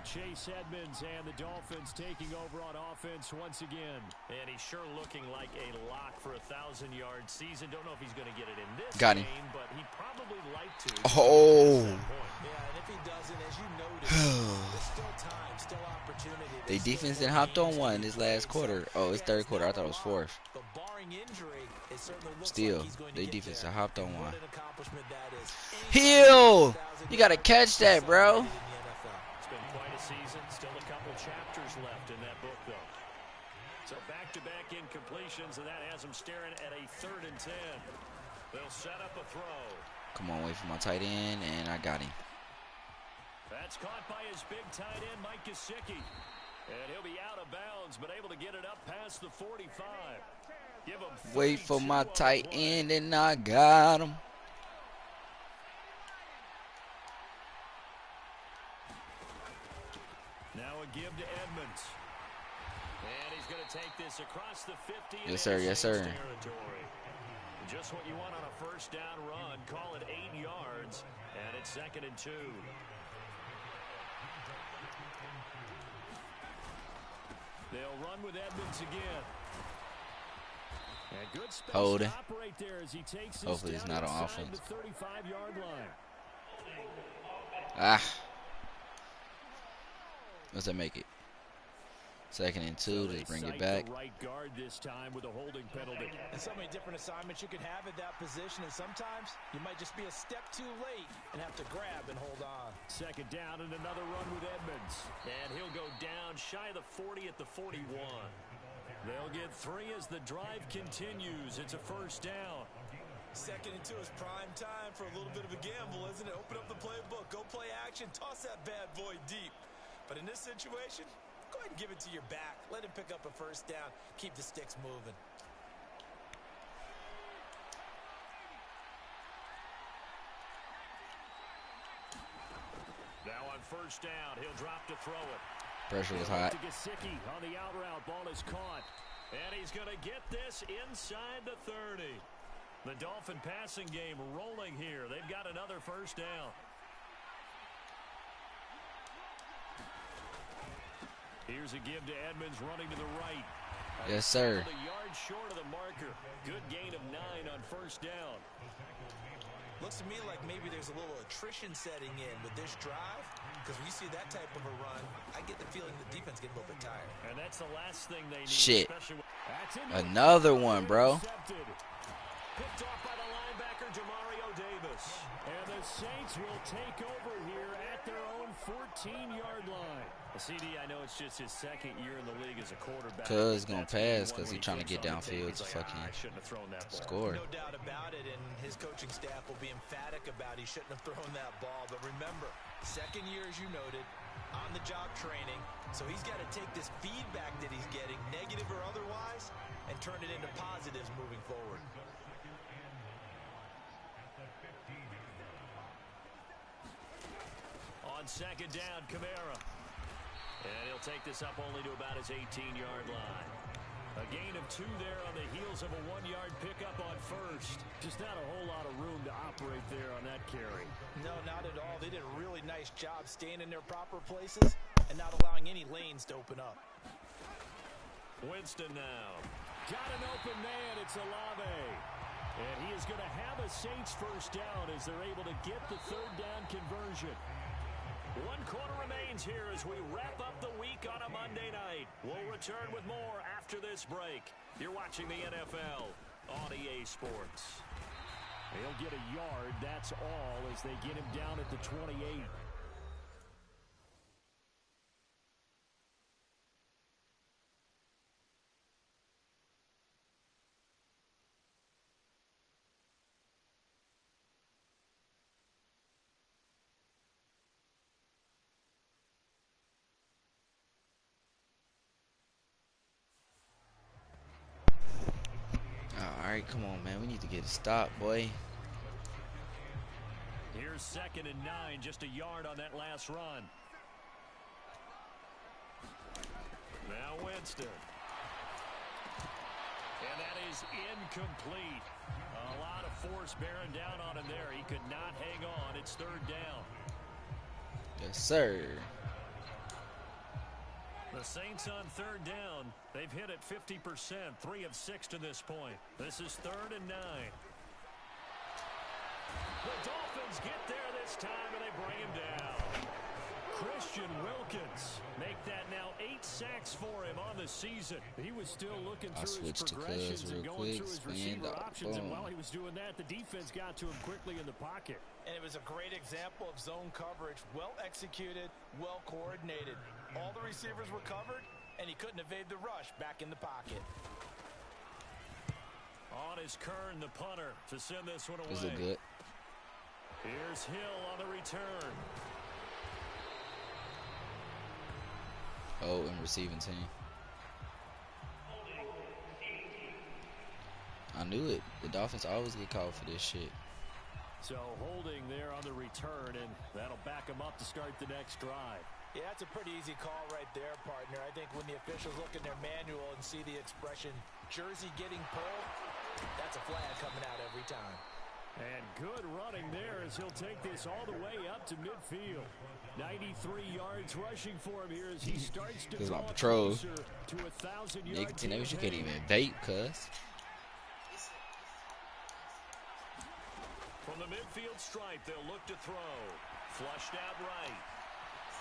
Chase Edmonds and the Dolphins taking over on offense once again. And he's sure looking like a lock for a 1,000-yard season. Don't know if he's going to get it in this game, but he'd probably like to. Oh. Yeah, and if he doesn't, as you noted, there's still time, still opportunity. They defense then hopped on one this last quarter. Oh, it's 3rd quarter. I thought it was 4th. But barring injury, it certainly looks Still, like he's going to they get defense there. hopped on one. What an accomplishment that is. Hill! You got to catch that, bro. It's been quite a season. Still a couple chapters left in that book, though. So back-to-back incompletions, and that has them staring at a 3rd and 10. They'll set up a throw. Come on, wait for my tight end, and I got him. That's caught by his big tight end, Mike Gesicki. And he'll be out of bounds, but able to get it up past the 45. Give him Wait for my tight end, and I got him. Now a give to Edmonds. And he's going to take this across the 50. Yes, sir. Yes, sir. Territory. Just what you want on a 1st down run. Call it 8 yards. And it's 2nd and 2. They'll run with Edmonds again. And good space Hold it. to operate there as he takes this Hopefully it's down not on inside offense. the 35-yard line. Ah. What's that make it? 2nd and 2. Just bring it back. Right guard this time with a holding penalty. And so many different assignments you can have at that position, and sometimes you might just be a step too late and have to grab and hold on. 2nd down and another run with Edmonds. And he'll go down shy of the 40 at the 41. They'll get 3 as the drive continues. It's a 1st down. 2nd and 2 is prime time for a little bit of a gamble, isn't it? Open up the playbook, go play action, toss that bad boy deep. But in this situation, go ahead and give it to your back. Let him pick up a 1st down. Keep the sticks moving. Now on 1st down, he'll drop to throw it. Pressure was hot. To Gesicki on the out route. Ball is caught. And he's going to get this inside the 30. The Dolphin passing game rolling here. They've got another 1st down. Here's a give to Edmonds running to the right. Yes, sir. A yard short of the marker. Good gain of 9 on 1st down. Looks to me like maybe there's a little attrition setting in with this drive, because when you see that type of a run, I get the feeling the defense get a little bit tired. And that's the last thing they need. Shit. Another one, bro. Picked off by the linebacker, Demario Davis. And the Saints will take over here at their own 14-yard line. CD, I know it's just his 2nd year in the league as a quarterback. Cuz gonna pass because he's trying to get downfield to fucking score. No doubt about it, and his coaching staff will be emphatic about he shouldn't have thrown that ball. But remember, 2nd year, as you noted, on-the-job training. So he's got to take this feedback that he's getting, negative or otherwise, and turn it into positives moving forward. On 2nd down, Kamara. And he'll take this up only to about his 18-yard line. A gain of 2 there on the heels of a 1-yard pickup on first. Just not a whole lot of room to operate there on that carry. No, not at all. They did a really nice job staying in their proper places and not allowing any lanes to open up. Winston now. Got an open man. It's Olave. And he is going to have a Saints first down as they're able to get the third down conversion. 1 quarter remains here as we wrap up the week on a Monday night. We'll return with more after this break. You're watching the NFL on EA Sports. They'll get a yard, that's all, as they get him down at the 28. Alright, come on, man. We need to get a stop, boy. Here's 2nd and 9, just a yard on that last run. Now Winston. And that is incomplete. A lot of force bearing down on him there. He could not hang on. It's 3rd down. Yes, sir. The Saints on 3rd down. They've hit it 50%, 3 of 6 to this point. This is 3rd and 9. The Dolphins get there this time, and they bring him down. Christian Wilkins make that now 8 sacks for him on the season. He was still looking through his progressions and going through his receiver options, and while he was doing that, the defense got to him quickly in the pocket. And it was a great example of zone coverage. Well executed, well coordinated. All the receivers were covered, and he couldn't evade the rush back in the pocket. On his Kern, the punter, to send this one away. Is it good? Here's Hill on the return. Oh, and receiving team. I knew it. The Dolphins always get called for this shit. So holding there on the return, and that'll back him up to start the next drive. Yeah, that's a pretty easy call right there, partner. I think when the officials look in their manual and see the expression jersey getting pulled, that's a flag coming out every time. And good running there as he'll take this all the way up to midfield. 93 yards rushing for him here as he starts to draw closer to 1,000 yards. Nigga, that you can't even vape, cuz. From the midfield stripe, they'll look to throw. Flushed out right.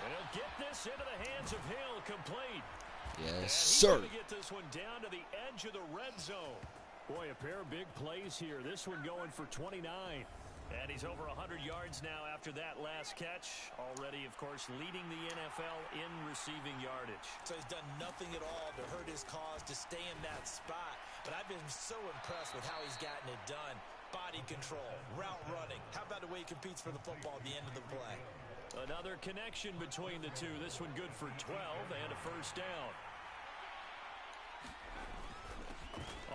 And he'll get this into the hands of Hill, complete. Yes, sir. sir. Get this one down to the edge of the red zone. Boy, a pair of big plays here. This one going for 29. And he's over 100 yards now after that last catch. Already, of course, leading the NFL in receiving yardage. So he's done nothing at all to hurt his cause, to stay in that spot. But I've been so impressed with how he's gotten it done. Body control, route running. How about the way he competes for the football at the end of the play? Another connection between the two. This one good for 12 and a first down.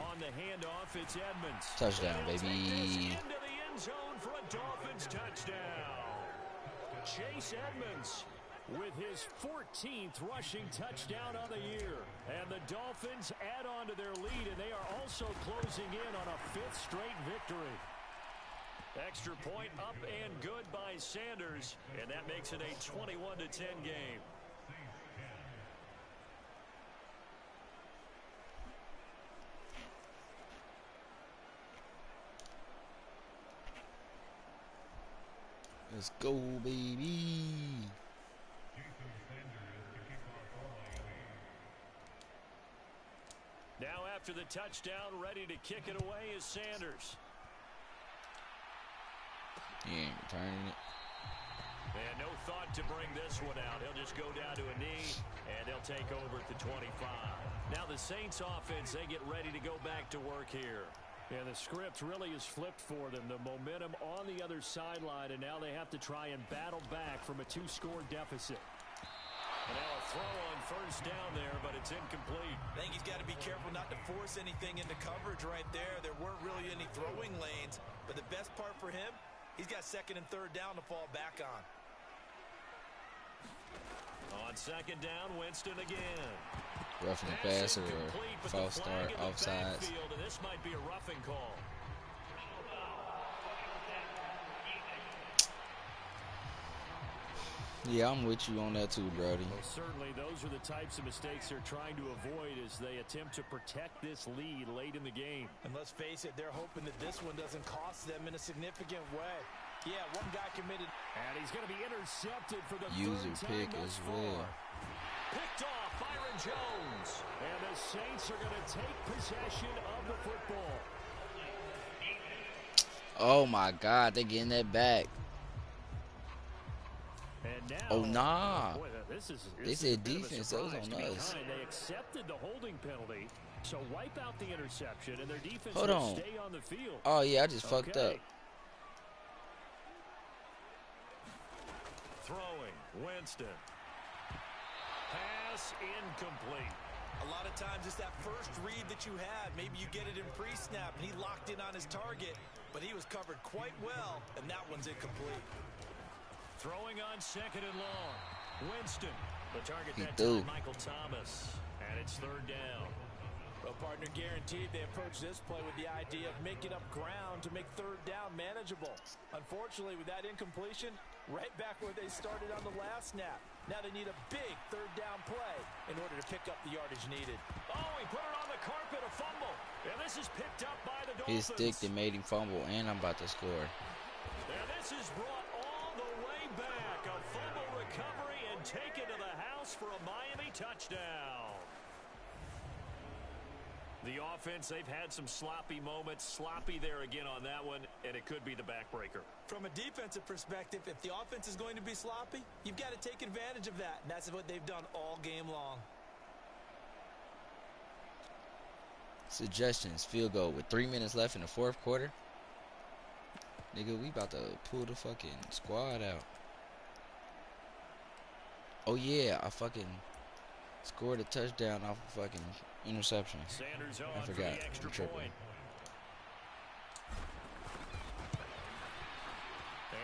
On the handoff, it's Edmonds. Touchdown, baby. Into the end zone for a Dolphins touchdown. Chase Edmonds with his 14th rushing touchdown of the year. And the Dolphins add on to their lead, and they are also closing in on a 5th straight victory. Extra point up and good by Sanders, and that makes it a 21-10 game. Let's go, baby. Now after the touchdown, ready to kick it away is Sanders. He ain't returning it. And no thought to bring this one out. He'll just go down to a knee, and they'll take over at the 25. Now the Saints offense, they get ready to go back to work here. Yeah, the script really is flipped for them. The momentum on the other sideline, and now they have to try and battle back from a 2-score deficit. And now a throw on first down there, but it's incomplete. I think he's got to be careful not to force anything into coverage right there. There weren't really any throwing lanes, but the best part for him, he's got 2nd and 3rd down to fall back on. On second down, Winston again. Roughing the Pass pass or incomplete, but the false flag start, in the offsides. backfield, and this might be a roughing call. Yeah, I'm with you on that too, Brody. Well, certainly those are the types of mistakes they're trying to avoid as they attempt to protect this lead late in the game. And let's face it, they're hoping that this one doesn't cost them in a significant way. Yeah, one guy committed. And he's going to be intercepted for the User third pick time as thus well. far. Picked off Byron Jones. And the Saints are going to take possession of the football. Oh my God, they getting that back. And now, Oh nah. boy, They said defense, that was on us. They accepted the holding penalty, so wipe out the interception, and their defense Hold will on. stay on the field. Oh yeah, I just fucked up. Throwing, Winston. Pass incomplete. A lot of times it's that first read that you had. Maybe you get it in pre-snap, and he locked in on his target, but he was covered quite well, and that one's incomplete. Throwing on second and long. Winston. The target He that threw. time, Michael Thomas. And it's third down. Well, partner, guaranteed they approach this play with the idea of making up ground to make third down manageable. Unfortunately, with that incompletion, right back where they started on the last snap. Now they need a big third down play in order to pick up the yardage needed. Oh, he put it on the carpet, a fumble. And this is picked up by the Dolphins. His stick that made him fumble, and I'm about to score. And this is brought all the way back. A fumble recovery and taken to the house for a Miami touchdown. The offense, they've had some sloppy moments. Sloppy there again on that one, and it could be the backbreaker. From a defensive perspective, if the offense is going to be sloppy, you've got to take advantage of that, and that's what they've done all game long. Suggestions, field goal with 3 minutes left in the fourth quarter. Nigga, we about to pull the fucking squad out. Oh yeah, I fucking scored a touchdown off a fucking interception. Sanders on I forgot. for the extra I'm tripping. point.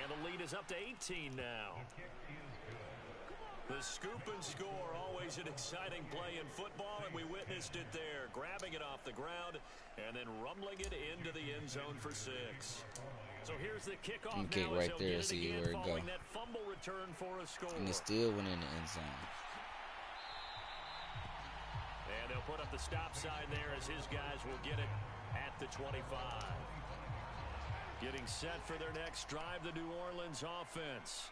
And the lead is up to 18 now. The scoop and score, always an exciting play in football, and we witnessed it there. Grabbing it off the ground and then rumbling it into the end zone for 6. So here's the kickoff You kick now right as there, they'll get it see again where it go. following that fumble return for a score. And it still went in the end zone. And they'll put up the stop sign there as his guys will get it at the 25. Getting set for their next drive, the New Orleans offense.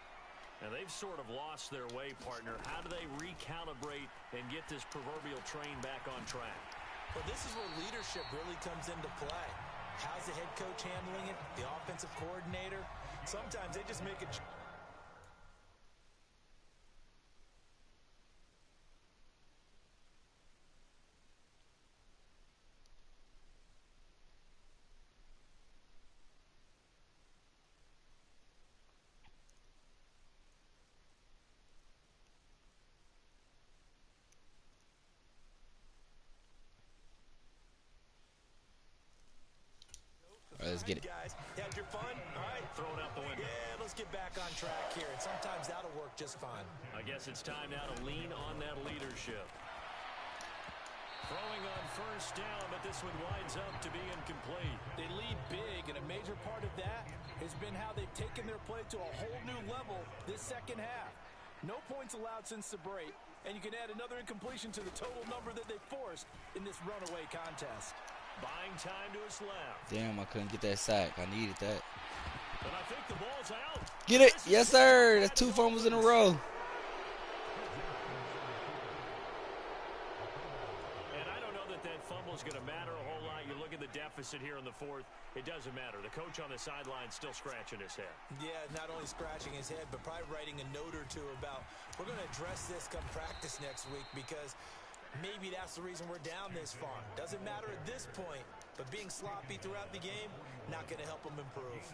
And they've sort of lost their way, partner. How do they recalibrate and get this proverbial train back on track? Well, this is where leadership really comes into play. How's the head coach handling it? The offensive coordinator? Sometimes they just make it. All right, let's get it. Guys, had your fun? All right. Throw it out the window. Yeah, let's get back on track here. And sometimes that'll work just fine. I guess it's time now to lean on that leadership. Throwing on first down, but this one winds up to be incomplete. They lead big, and a major part of that has been how they've taken their play to a whole new level this second half. No points allowed since the break, and you can add another incompletion to the total number that they forced in this runaway contest. Buying time to his left. Damn, I couldn't get that sack. I needed that. And I think the ball's out. Get it? Yes, sir. That's 2 fumbles in a row. And I don't know that that fumble's going to matter a whole lot. You look at the deficit here in the fourth. It doesn't matter. The coach on the sideline still scratching his head. Yeah, not only scratching his head, but probably writing a note or two about, we're going to address this come practice next week because maybe that's the reason we're down this far. Doesn't matter at this point, but being sloppy throughout the game, not going to help them improve.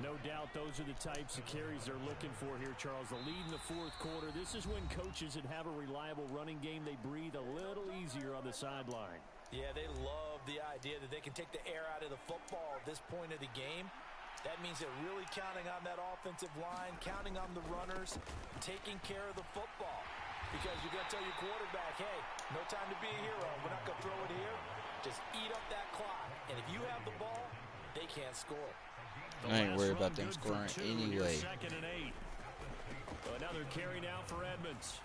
No doubt those are the types of carries they're looking for here, Charles. The lead in the fourth quarter. This is when coaches that have a reliable running game, they breathe a little easier on the sideline. Yeah, they love the idea that they can take the air out of the football at this point of the game. That means they're really counting on that offensive line, counting on the runners, taking care of the football. Because you're going to tell your quarterback, hey, no time to be a hero. We're not going to throw it here. Just eat up that clock. And if you have the ball, they can't score. I ain't worried about them scoring anyway. Second and 8. Another carry now for Edmonds.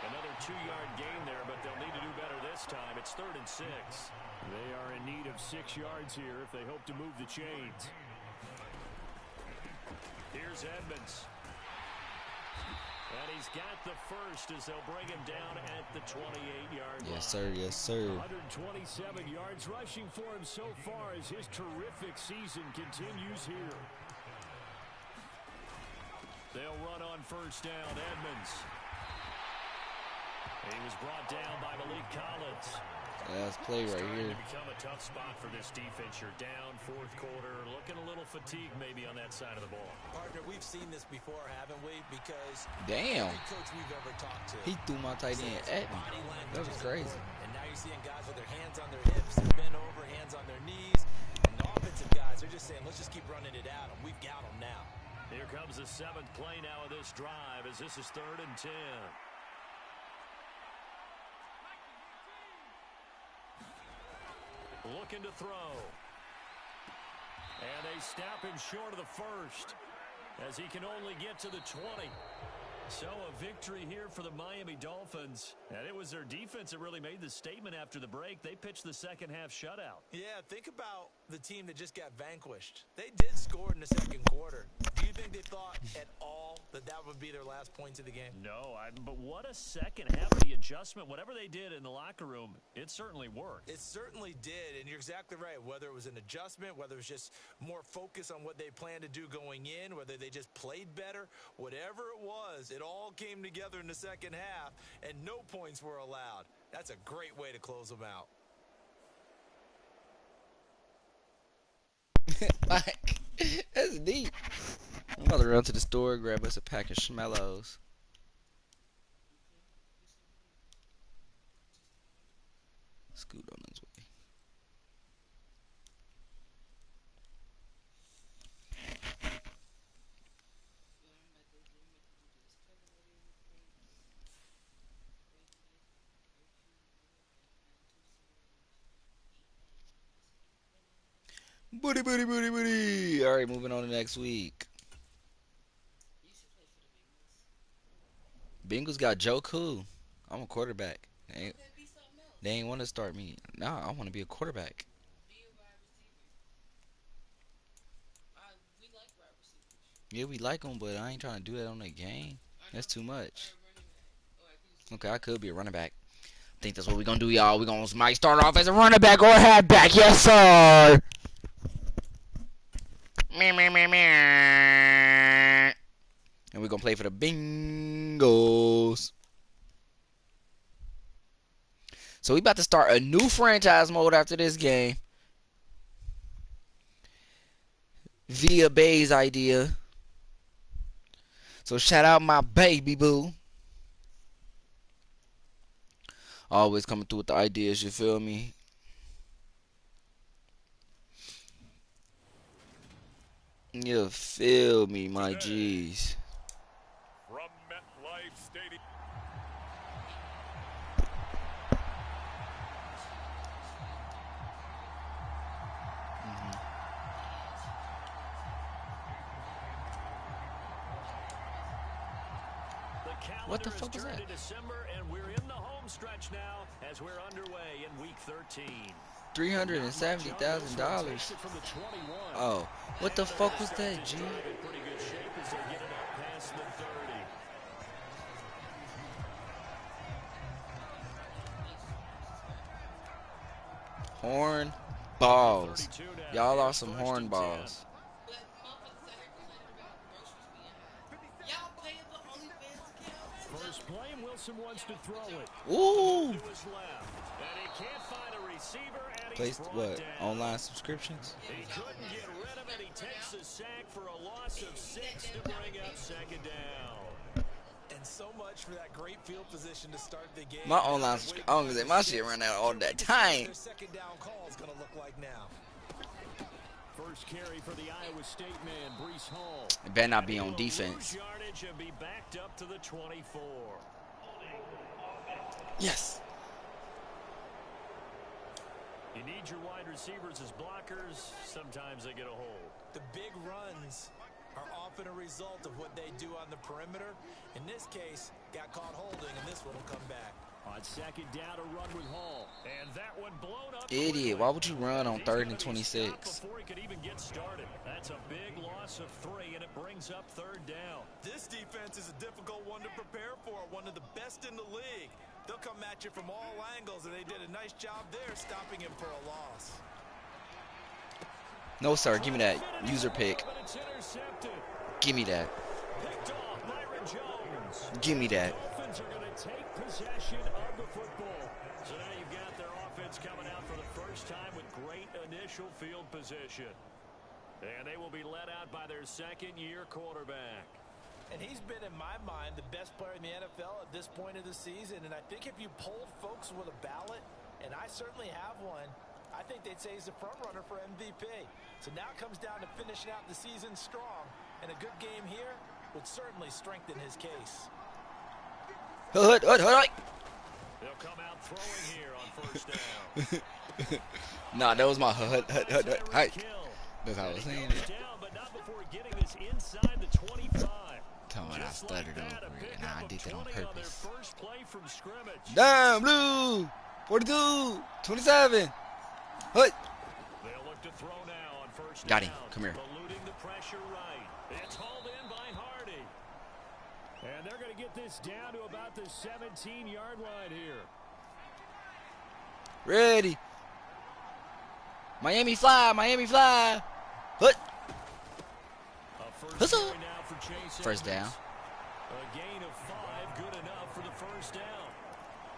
Another 2-yard gain there, but they'll need to do better this time. It's 3rd and 6. They are in need of 6 yards here if they hope to move the chains. Here's Edmonds. And he's got the first as they'll bring him down at the 28-yard line. Yes, sir. Yes, sir. 127 yards rushing for him so far as his terrific season continues here. They'll run on first down. Edmonds. He was brought down by Malik Collins. Last play right here. To become a tough spot for this defense. You're down 4th quarter, looking a little fatigued maybe on that side of the ball. Partner, we've seen this before, haven't we? Because damn, every coach we've ever talked to, he threw my tight end at me. That was crazy. And now you're seeing guys with their hands on their hips, bent over, hands on their knees. And the offensive guys are just saying, let's just keep running it at them. We've got them now. Here comes the 7th play now of this drive as this is 3rd and 10. Looking to throw. And they snap him short of the first as he can only get to the 20. So a victory here for the Miami Dolphins. And it was their defense that really made the statement after the break. They pitched the second half shutout. Yeah, think about the team that just got vanquished. They did score in the 2nd quarter. Do you think they thought at all that that would be their last points of the game? No, but what a second half of the adjustment. Whatever they did in the locker room, it certainly worked. It certainly did, and you're exactly right. Whether it was an adjustment, whether it was just more focus on what they planned to do going in, whether they just played better, whatever it was, it all came together in the second half, and no points were allowed. That's a great way to close them out. Like, that's deep. I'm about to run to the store, grab us a pack of Schmellos. Scoot on his way. Booty, booty, booty, booty. All right, moving on to next week. Bengals got Joe Cool. I'm a quarterback. They ain't want to start me. Nah, I want to be a quarterback. Yeah, we like them, but I ain't trying to do that on the game. That's too much. Okay, I could be a running back. I think that's what we're going to do, y'all. We're going to might start off as a running back or a halfback. Yes, sir. And we're going to play for the Bengals. So we about to start a new franchise mode after this game. Via Bay's idea. So shout out my baby boo. Always coming through with the ideas, you feel me? You feel me, my G's. From MetLife Stadium. What the fuck was that? December, and we're in the home stretch now as we're underway in week 13. $370,000. Oh, what the fuck was that, G? Pretty good shape as they get it up past the 30. Horn balls. Y'all are some horn balls. First play, Wilson wants to throw it. Ooh. To his left. And he can't find a receiver, and he's Placed brought what? down. Online subscriptions? He couldn't get rid of it. He takes a sack for a loss of 6 to bring up second down. And so much for that great field position to start the game. My online, I don't say my shit run out all that time. Their second down call is going to look like now. First carry for the Iowa State man, Breece Hall. It better not be And he on will defense. lose yardage and be backed up to the 24. Yes. You need your wide receivers as blockers. Sometimes they get a hold. The big runs are often a result of what they do on the perimeter. In this case, got caught holding, and this one will come back. On second down, a run with Hall. And that one blown up. Idiot. Why would you run on He's 3rd gonna and be 26? stopped before he could even get started. That's a big loss of 3, and it brings up 3rd down. This defense is a difficult one to prepare for, one of the best in the league. They'll come at you from all angles, and they did a nice job there stopping him for a loss. No, sir. Give me that user pick. But it's intercepted. Give me that. Picked off Byron Jones. Give me that. Dolphins are going to take possession of the football. So now you've got their offense coming out for the first time with great initial field position. And they will be led out by their second-year quarterback. And he's been, in my mind, the best player in the NFL at this point of the season. And I think if you polled folks with a ballot, and I certainly have one, I think they'd say he's the front runner for MVP. So now it comes down to finishing out the season strong. And a good game here would certainly strengthen his case. Hut. They'll come out throwing here on first down. Nah, that was my hut. Hi. That's how I was saying it. Down, but not before getting this inside the 25. Tell me I stuttered over it. Nah, I did that on purpose. First play from scrimmage. Damn, blue. 42. 27. Hut. They'll look to throw now on first Got him. down. Come here. Eluding the pressure right. It's hauled in by Hardy. And they're going to get this down to about the 17-yard line here. Ready. Miami fly. Hut. First down now for Chase First down. Edmonds. A gain of 5, good enough for the first down.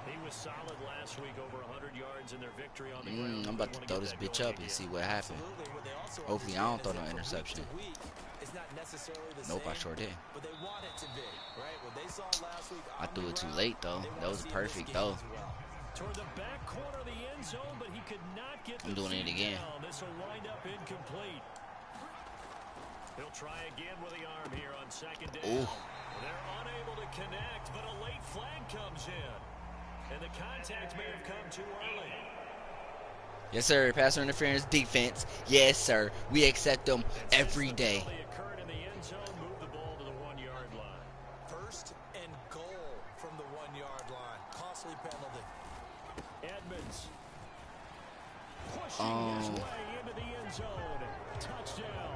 He was solid last week, over 100 yards in their victory on the ground. I'm about to throw this bitch up and see what happens. Hopefully I don't throw no interception. Nope, I sure did. But they want it to be, right? What they saw last week, I threw it too late though. That was perfect though. Toward the back corner of the end zone, but he could not get I'm doing it again. This will wind up incomplete. He'll try again with the arm here on second down. Ooh. They're unable to connect, but a late flag comes in. And the contact may have come too early. Yes, sir. Passer interference defense. Yes, sir. We accept them every day. Occurred in the end zone, move the ball to the 1-yard line. First and goal from the 1-yard line. Costly penalty. Edmonds pushing his way into the end zone. Touchdown.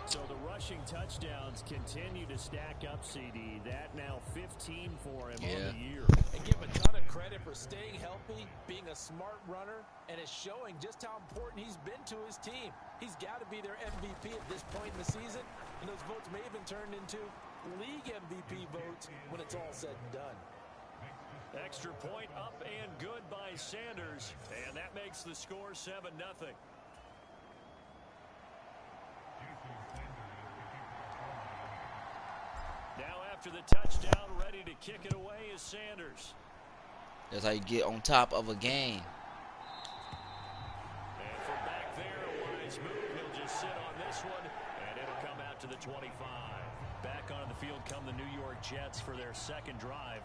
So the rushing touchdowns continue to stack up, CD. That now 15 for him on the year. And give him a ton of credit for staying healthy, being a smart runner, and it's showing just how important he's been to his team. He's got to be their MVP at this point in the season, and those votes may even turn into league MVP votes when it's all said and done. Extra point up and good by Sanders, and that makes the score 7-0. Now after the touchdown, ready to kick it away is Sanders. That's how you get on top of a game. And from back there, a wise move. He'll just sit on this one, and it'll come out to the 25. Back on the field come the New York Jets for their second drive.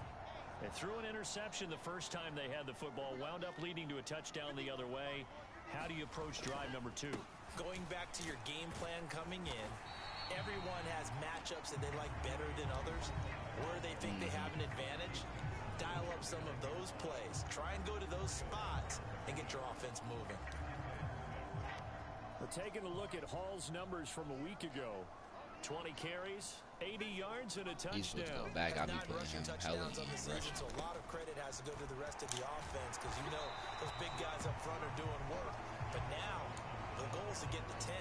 They threw an interception the first time they had the football, wound up leading to a touchdown the other way. How do you approach drive number 2? Going back to your game plan coming in, everyone has matchups that they like better than others, where they think they have an advantage. Dial up some of those plays. Try and go to those spots and get your offense moving. We're taking a look at Hall's numbers from a week ago. 20 carries, 80 yards, and a touchdown. He's supposed to go back. I'll be putting him hella in rushing. So a lot of credit has to go to the rest of the offense because you know those big guys up front are doing work. But now the goal is to get to 10.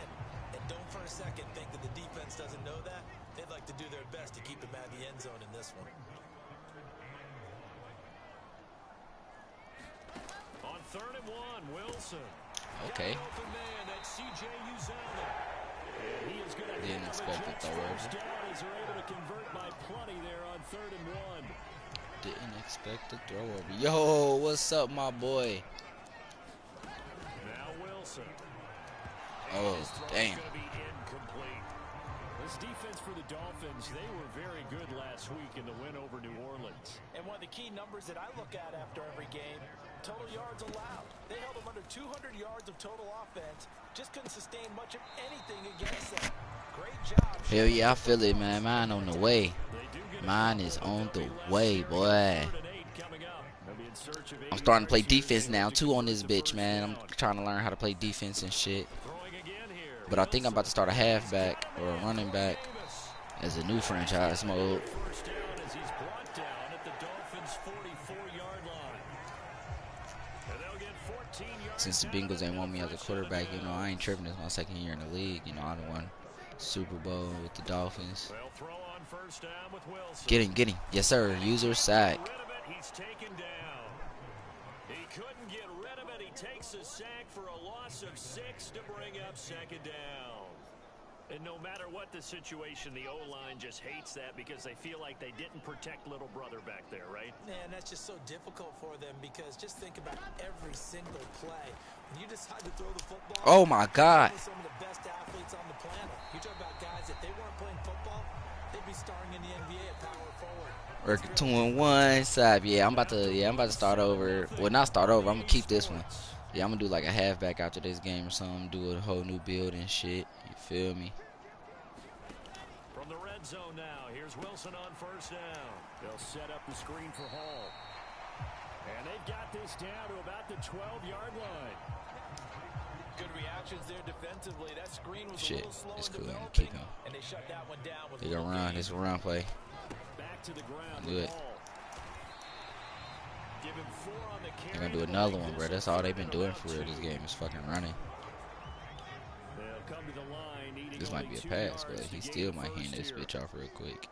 And don't for a second think that the defense doesn't know that. They'd like to do their best to keep them out of the end zone in this one. On 3rd and 1, Wilson. Okay. Open man, that's C.J. Uzomah. And he is going to Didn't expect to throw over. As they're able to convert by plenty there on 3rd and 1. Didn't expect to throw over. Yo, what's up, my boy? Wilson. Oh, His throw is damn. going to be incomplete. This defense for the Dolphins, they were very good last week in the win over New Orleans. And one of the key numbers that I look at after every game, total yards allowed. They held them under 200 yards of total offense. Just couldn't sustain much of anything against them. Great job. Hell yeah, I feel it, man. Mine on the way. Mine is on the way, boy. I'm starting to play defense now, too, on this bitch, man. I'm trying to learn how to play defense and shit. But I think I'm about to start a halfback or a running back as a new franchise mode. First down as he's brought down at the Dolphins' 44-yard line. And they'll get 14 yards. Since the Bengals ain't want me as a quarterback, you know, I ain't tripping. It's my second year in the league. You know, I done won Super Bowl with the Dolphins. They'll throw on first down with Wilson. Get him. Yes, sir. User sack. Rid of it, he's taken down. He couldn't get rid of it. He takes a sack for a loss of 6 to bring up second down. And no matter what the situation, the O-line just hates that because they feel like they didn't protect little brother back there, right? Man, that's just so difficult for them because just think about every single play. When you decide to throw the football, Oh, my God. some of the best athletes on the planet. You talk about guys, if they weren't playing football, they'd be starring in the NBA at power forward. Working 2-1 side. Yeah, I'm about to start over. Well, not start over. I'm gonna keep this one. Yeah, I'm gonna do like a halfback after this game or something. Do a whole new build and shit. You feel me? From the red zone now, here's Wilson on first down. They'll set up the screen for Hall. And they've got this down to about the 12-yard line. Good reactions there defensively. That screen was Shit, a little slow it's in cool. developing, Keep him. and they shut that one down with They a gonna little run. gain. This is a run play. Back to the ground Do with it. Hall. Give him 4 on the carry. They're gonna do another one, bro. That's all they've been doing for real. This game is fucking running. They'll come to the line, needing This might be a only 2 pass, but yards he to still gain might hand first this here. bitch off real quick.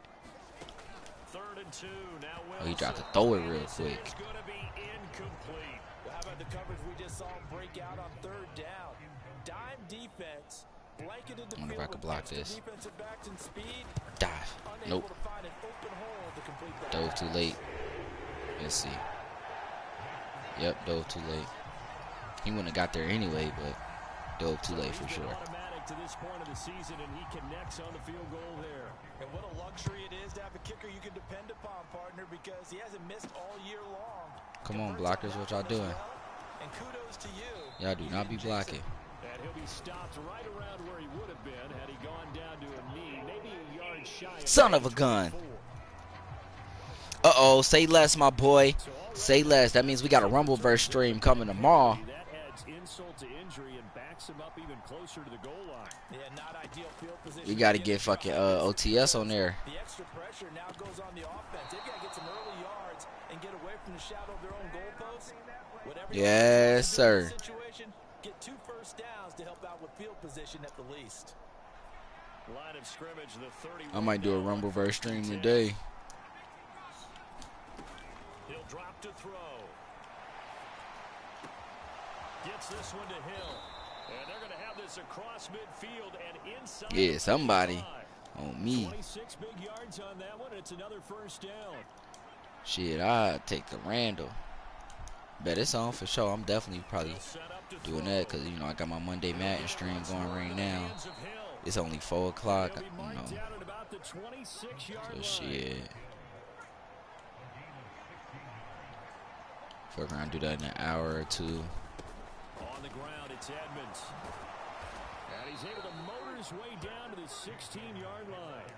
3rd and 2. Now Oh, he tried to Wilson. throw it real And this quick. is gonna be incomplete. Well, how about the coverage we just saw him break out on 3rd down? Dime defense, blanketed the I wonder if field I could with block extra this. defensive backs and speed, Dive. unable Nope. to find an open hole to complete that. Dove too late. Let's see. Yep, dove too late. He wouldn't have got there anyway, but dove too late for He's been sure. automatic to this point of the season, and he connects on the field goal there. And what a luxury it is to have a kicker you can depend upon, partner, because he hasn't missed all year long. Come on, Converts blockers, on what that y'all one as doing? well. And kudos to you. Y'all do not be didn't jinx blocking. it. And he'll be stopped right around where he would have been had he gone down to a knee, maybe a yard shy of Son of a gun. Uh-oh, say less, my boy. Say less. That means we got a Rumbleverse stream coming tomorrow. That adds insult to injury and backs him up even closer to the goal line. Yeah, not ideal field position. We got to to get fucking OTS on there. The extra pressure now goes on the offense. They've got to get some early yards and get away from the shadow of their own goalposts. Whatever Yes, sir. situation, get 2 first downs to help out with field position at the least. Line of scrimmage, the 30. I might do a Rumbleverse stream today. He'll drop to throw. Gets this one to Hill. And they're going to have this across midfield and inside. Yeah, somebody the 35. on me. 26 big yards on that one. It's another first down. Shit, I take the Randall. Bet it's on for sure. I'm definitely probably doing that because, you know, I got my Monday Madden stream going right now. It's only 4 o'clock, you know. So shit. Fuck around, do that in an hour or 2. On the ground, it's Edmonds. And he's able to motor his way down to the 16-yard line.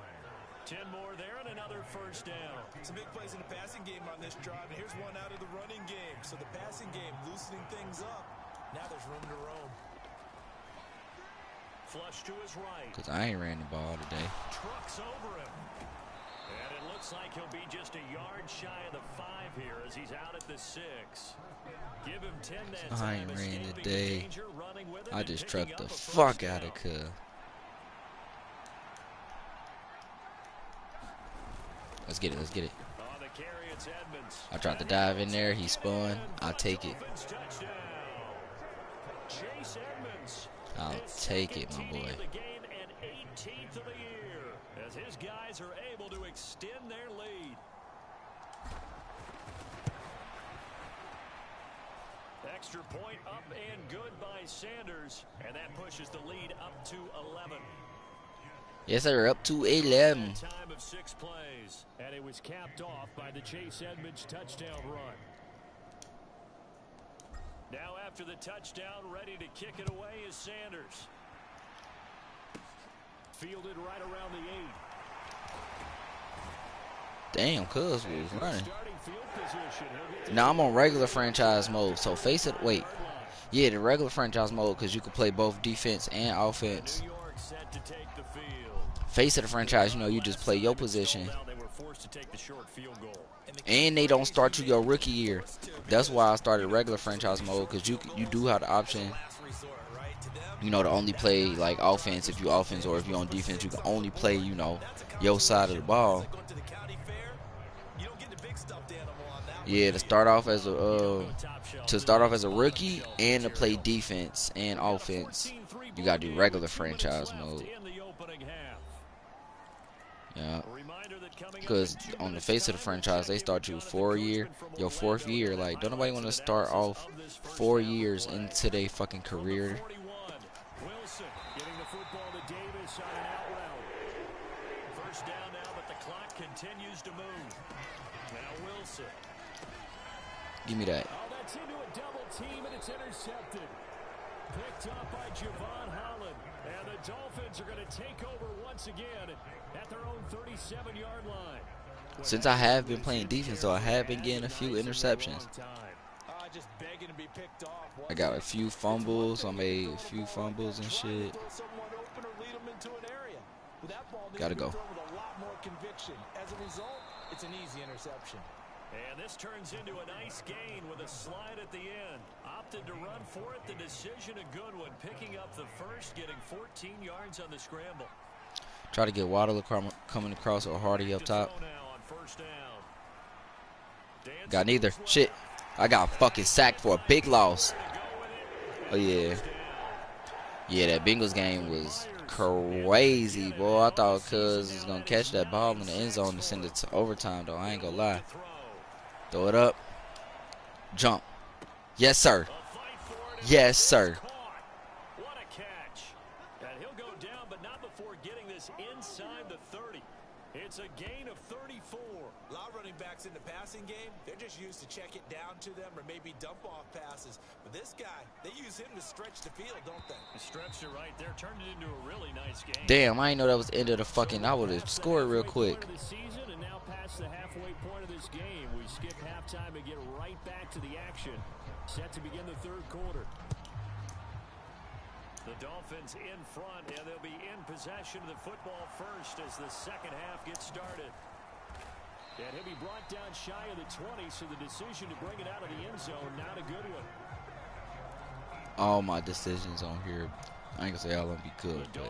10 more there and another first down. Some big plays in the passing game on this drive, and here's one out of the running game. So the passing game loosening things up. Now there's room to roam. Flush to his right. Because I ain't ran the ball today. Trucks over him. And it looks like he'll be just a yard shy of the 5 here as he's out at the 6. Give him 10 that I time. ain't ran Escaping today. danger, running with it, I and just picking trucked up the a first fuck out down. of Cub. Let's get it, let's get it. On the carry, it's Edmonds. I tried to dive in there. He spun. I'll take it. Dolphins touchdown. Chase Edmonds. I'll His take it, second my TD boy. of the game and 18th of the year as his guys are able to extend their lead. Extra point up and good by Sanders. And that pushes the lead up to 11. Yes, sir. Up to 11. Time of 6 plays. And it was capped off by the Chase Edmonds touchdown run. Now after the touchdown, ready to kick it away is Sanders. Fielded right around the 8. Damn, cuz was running. Now I'm on regular franchise mode, so face it. Wait, yeah, the regular franchise mode, because you can play both defense and offense. Face of the franchise, you know, you just play your position, and they don't start you your rookie year. That's why I started regular franchise mode, because you do have the option, you know, to only play like offense if you offense, or if you're on defense, you can only play, you know, your side of the ball. Yeah, to start off as a rookie and to play defense and offense, you gotta do regular franchise mode. Yeah, because on the face of the franchise, they start you 4 year, your 4th year. Like, don't nobody want to start off 4 years into their fucking career. Wilson getting the football to Davis on an out route. First down now, but the clock continues to move. Now Wilson. Give me that. Oh, that's into a double team, and it's intercepted. Picked up by Javon Holland. And the Dolphins are going to take over once again at their own 37-yard line. Since I have been playing defense, though, I have been getting a few interceptions. I got a few fumbles. I made a few fumbles and shit. Gotta go. As a result, it's an easy interception. And this turns into a nice gain with a slide at the end. Opted to run for it. The decision a good one. Picking up the first, getting 14 yards on the scramble. Try to get Waddle coming across or Hardy up top. Got neither. Shit. I got fucking sacked for a big loss. Oh, yeah. Yeah, that Bengals game was crazy, boy. I thought Cuz was going to catch that ball in the end zone to send it to overtime, though. I ain't going to lie. Throw it up. Jump. Yes, sir. Yes, sir. What a catch. And he'll go down, but not before getting this inside the 30. It's a gain of 34. A lot of running backs in the passing game, they're just used to check it down to them or maybe dump off passes. But this guy, they use him to stretch the field, don't they? Stretched it right there, turned it into a really nice game. Damn, I didn't know that was the end of the fucking. I would have scored real quick. And now past the halfway point of this game, we skip halftime and get right back to the action. Set to begin the 3rd quarter. The Dolphins in front, and they'll be in possession of the football first as the second half gets started. And he'll be brought down shy of the 20, so the decision to bring it out of the end zone, not a good one. All my decisions on here, I ain't gonna say all of them be good, but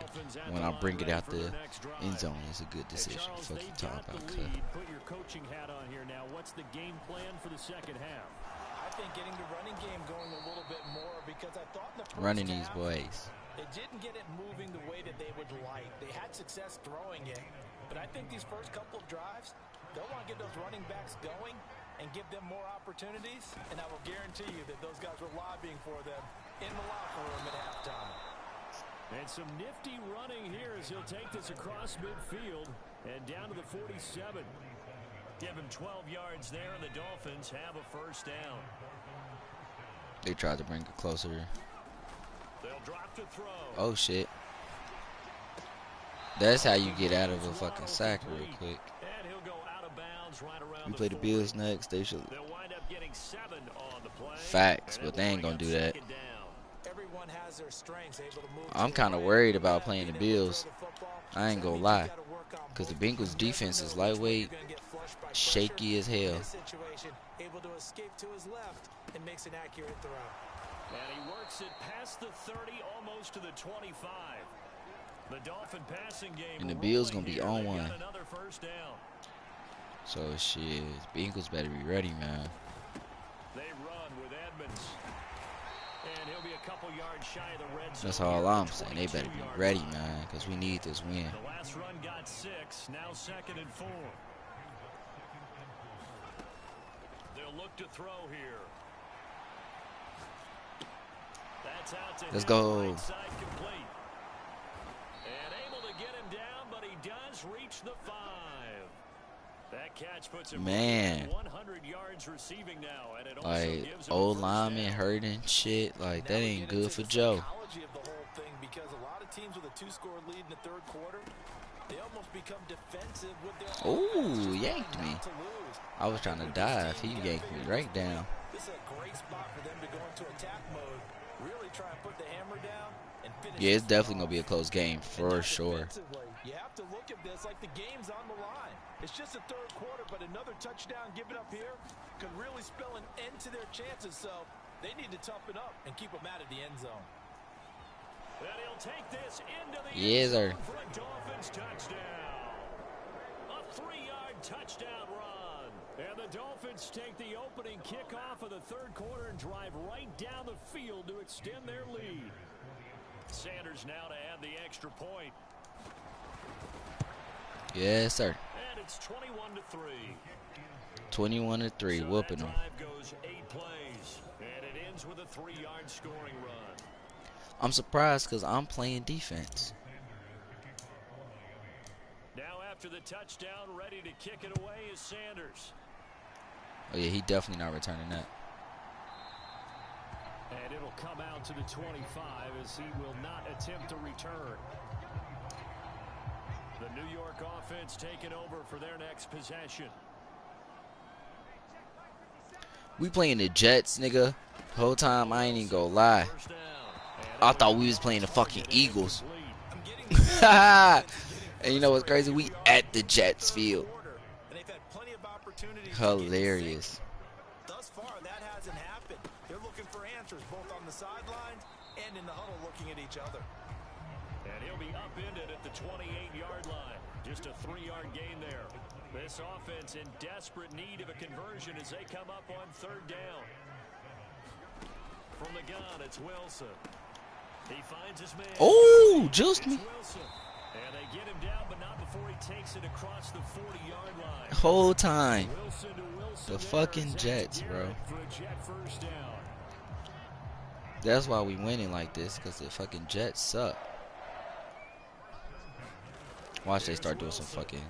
when I bring it out the end zone, it's a good decision. Fuck you talking about, cut. Put your coaching hat on here now. What's the game plan for the second half? I think getting the running game going a little bit more because I thought in the first Running these half, boys. they didn't get it moving the way that they would like. They had success throwing it, but I think these first couple of drives, they'll want to get those running backs going and give them more opportunities, and I will guarantee you that those guys were lobbying for them in the locker room at halftime. And some nifty running here as he'll take this across midfield and down to the 47. Give him 12 yards there, and the Dolphins have a first down. They tried to bring it closer. They'll drop to throw. Oh, shit. That's how you get out of a fucking sack real quick. And he'll go out of bounds right around We play the Bills next. They should. They'll wind up getting 7 on the play. Facts, but they ain't gonna do that. Everyone has their strengths, able to move. I'm kind of worried about playing the Bills. I ain't gonna lie. Because the Bengals defense is lightweight, shaky as hell. Able to escape to his left and makes an accurate throw. And he works it past the 30, almost to the 25. The Dolphin passing game. And the Bills gonna be on one. Another first down. So shit, Bengals better be ready, man. They run with Edmonds. And he'll be a couple yards shy of the red zone. That's all I'm saying. They better be ready, man, because we need this win. The last run got 6, now 2nd and 4. They'll look to throw here. That's out to Let's him, go. right side complete. And able to get him down, but he does reach the 5. That catch puts him Man. right at 100 yards receiving now, and it also Like, gives him a old first lineman down. hurting shit. Like, that Now we ain't get good into for the Joe. psychology of the whole thing, because a lot of teams with a 2-score lead in the third quarter, they almost become defensive with their offense, Ooh, just yanked trying me. not to lose. I was trying to With this dive. team, He you gotta yanked me figure right at this down. point, this is a great spot for them to go into attack mode, really try and put the hammer down and finish Yeah, this it's one definitely off. going to be a close game And for now sure. defensively, you have to look at this like the game's on the line. It's just the third quarter, but another touchdown given up here could really spell an end to their chances. So they need to toughen up and keep them out of the end zone. And he'll take this into the Yes, end sir. zone for a Dolphins touchdown. A 3-yard touchdown run. And the Dolphins take the opening kickoff of the third quarter and drive right down the field to extend their lead. Sanders now to add the extra point. Yes, sir. And it's 21-3. 21-3, So whooping that them. drive goes 8 plays, and it ends with a 3-yard scoring run. I'm surprised because I'm playing defense. Now after the touchdown, ready to kick it away is Sanders. Oh, yeah, he definitely not returning that. And it'll come out to the 25 as he will not attempt to return. The New York offense taking over for their next possession. We playing the Jets, nigga. Whole time, I ain't even gonna lie. First down. I thought we was playing the fucking Eagles. I'm getting the sense that the defense is getting And you know what's crazy? frustrated. We Here are at in the third Jets field. quarter, and they've had plenty of opportunities to get Hilarious. in sync. Thus far, that hasn't happened. They're looking for answers both on the sidelines and in the huddle looking at each other. And he'll be upended at the 28-yard line. Just a 3-yard gain there. This offense in desperate need of a conversion as they come up on third down. From the gun, it's Wilson. He finds his man. Oh, just It's me. Wilson. And they get him down, but not before he takes it across the 40-yard line. Whole time. Wilson to Wilson The there. fucking Zach Jets, bro. Garrett for a Jet first down. That's why we winning like this, because the fucking Jets suck. Watch they start doing some fucking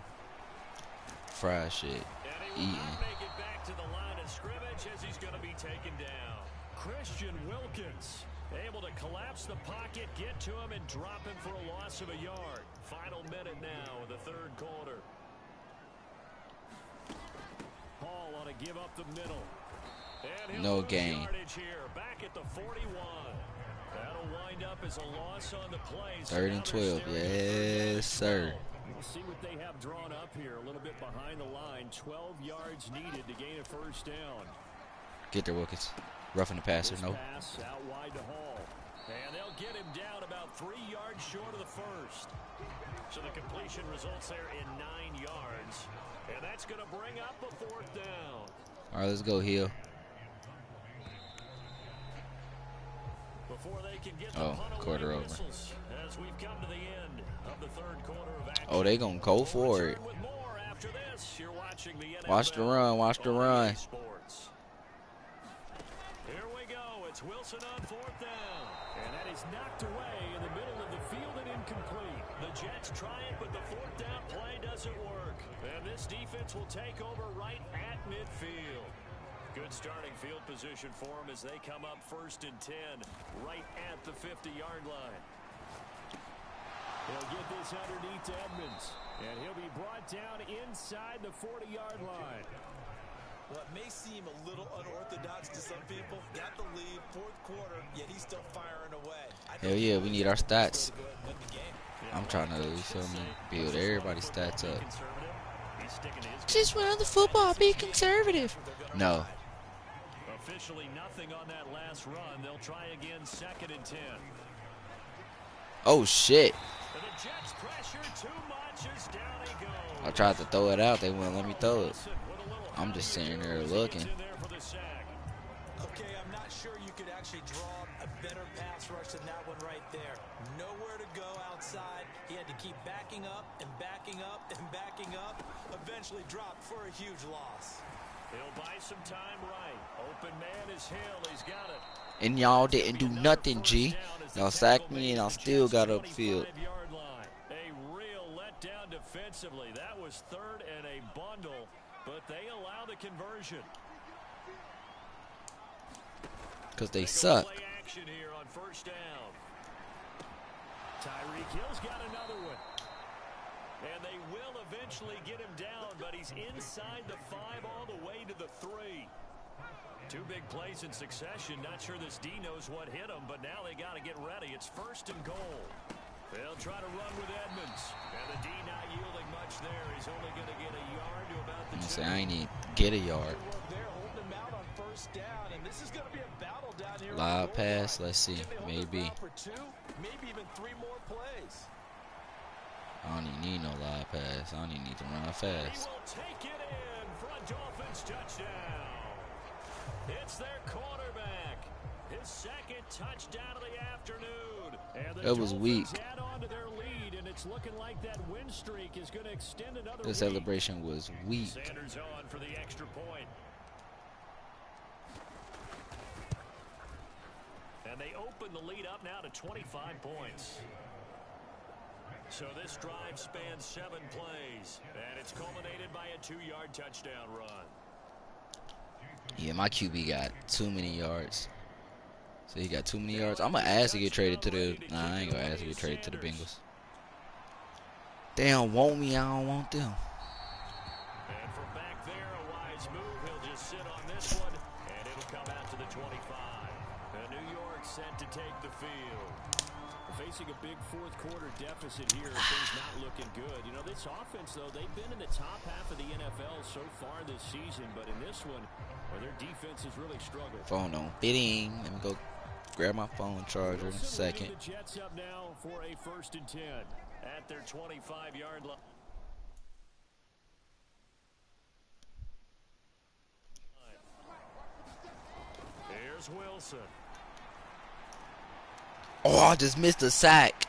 fried shit. And he will Eating. not make it back to the line of scrimmage as he's going to be taken down. Christian Wilkins able to collapse the pocket, get to him, and drop him for a loss of a yard. Final minute now of the third quarter. Hall on to give up the middle. And No lose gain. yardage here, back at the 41. That'll wind up as a loss on the play. So Third now and they're 12. staring at third down and Yes, sir. 12. We'll see what they have drawn up here. A little bit behind the line. 12 yards needed to gain a first down. Get there, Wilkins. Roughing the passer. This No. pass out wide to Hall. And they'll get him down about 3 yards short of the first. So the completion results there in 9 yards. And that's going to bring up a fourth down. All right, let's go, Hill. Before they can get the Oh, punt quarter away over. whistles, as we've come to the end of the third quarter of action. Oh, they gonna go for We'll it. return with more after this. You're watching the NFL Watch the run. Watch the on run. EA Sports. Here we go. It's Wilson on fourth down. And that is knocked away in the middle of the field and incomplete. The Jets try it, but the fourth down play doesn't work. And this defense will take over right at midfield. Good starting field position for them as they come up 1st and 10 right at the 50-yard line. He'll get this underneath to Edmonds. And he'll be brought down inside the 40-yard line. What may seem a little unorthodox to some people, got the lead, fourth quarter, yet he's still firing away. Hell yeah, we need our stats. Go ahead and win the game. I'm trying to, you feel me, build everybody's stats up. He's sticking to his Just run the football, be conservative. No. Officially nothing on that last run. They'll try again 2nd and 10. Oh, shit. And the Jets pressure too much as down he goes. I tried to throw it out. They wouldn't let me throw it. Wilson with a little I'm just higher sitting there as he looking. gets in there for the sack. Okay, I'm not sure you could actually draw a better pass rush than that one right there. Nowhere to go outside. He had to keep backing up and backing up and backing up. Eventually dropped for a huge loss. He'll buy some time right. Open man is Hill. He's got it. And y'all didn't do nothing, G. Y'all sacked me and I still got upfield. A real letdown defensively. That was third and a bundle, but they allow the conversion. Because they suck. Play action here on first down. Tyreek Hill's got another one. And they will eventually get him down, but he's inside the 5 all the way to the 3. 2 big plays in succession. Not sure this D knows what hit him, but now they got to get ready. It's first and goal. They'll try to run with Edmonds. And the D not yielding much there. He's only going to get a yard to about the 2. Say I ain't need to get a yard. They're holding him out on first down, and this is going to be a battle down here. Live pass, let's see, maybe. For 2, maybe even 3 more plays. I don't even need no live pass. I don't even need to run fast. He will take it in for a Dolphins touchdown. It's their quarterback. His second touchdown of the afternoon. And that was weak. Add on to their lead, and it's looking like that win streak is going to extend another The celebration was weak. Sanders on for the extra point. And they open the lead up now to 25 points. So this drive spans 7 plays, and it's culminated by a 2-yard touchdown run. Yeah, my QB got too many yards. So he got too many yards. I'm going to ask to get traded to the... Nah, I ain't going to ask to get traded to the Bengals. They don't want me, I don't want them. And from back there, a wise move. He'll just sit on this one, and it'll come out to the 25. And New York set to take the field. Facing a big fourth-quarter deficit here, things not looking good. You know, this offense, though, they've been in the top half of the NFL so far this season, but in this one, their defense has really struggled. Phone on bidding. Let me go grab my phone charger in a second. The Jets up now for a 1st and 10 at their 25-yard line. Here's Wilson. Oh, I just missed a sack.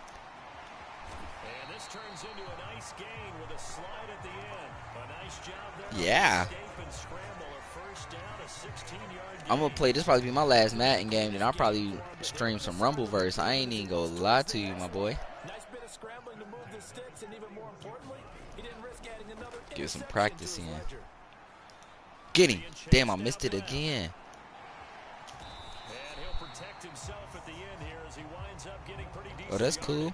And this turns into a nice gain with a slide at the end. A nice job there. Yeah. Escape and scramble, a first down, a 16-yard gain. I'm going to play. This probably be my last Madden game. Then I'll probably stream some Rumbleverse. I ain't even going to lie to you, my boy. Nice bit of scrambling to move the sticks, and even more importantly, he didn't risk adding another Get some practice in. Get him. Damn, I missed it again. And he'll protect himself at the end here as he winds up getting pretty decent. Oh, that's cool.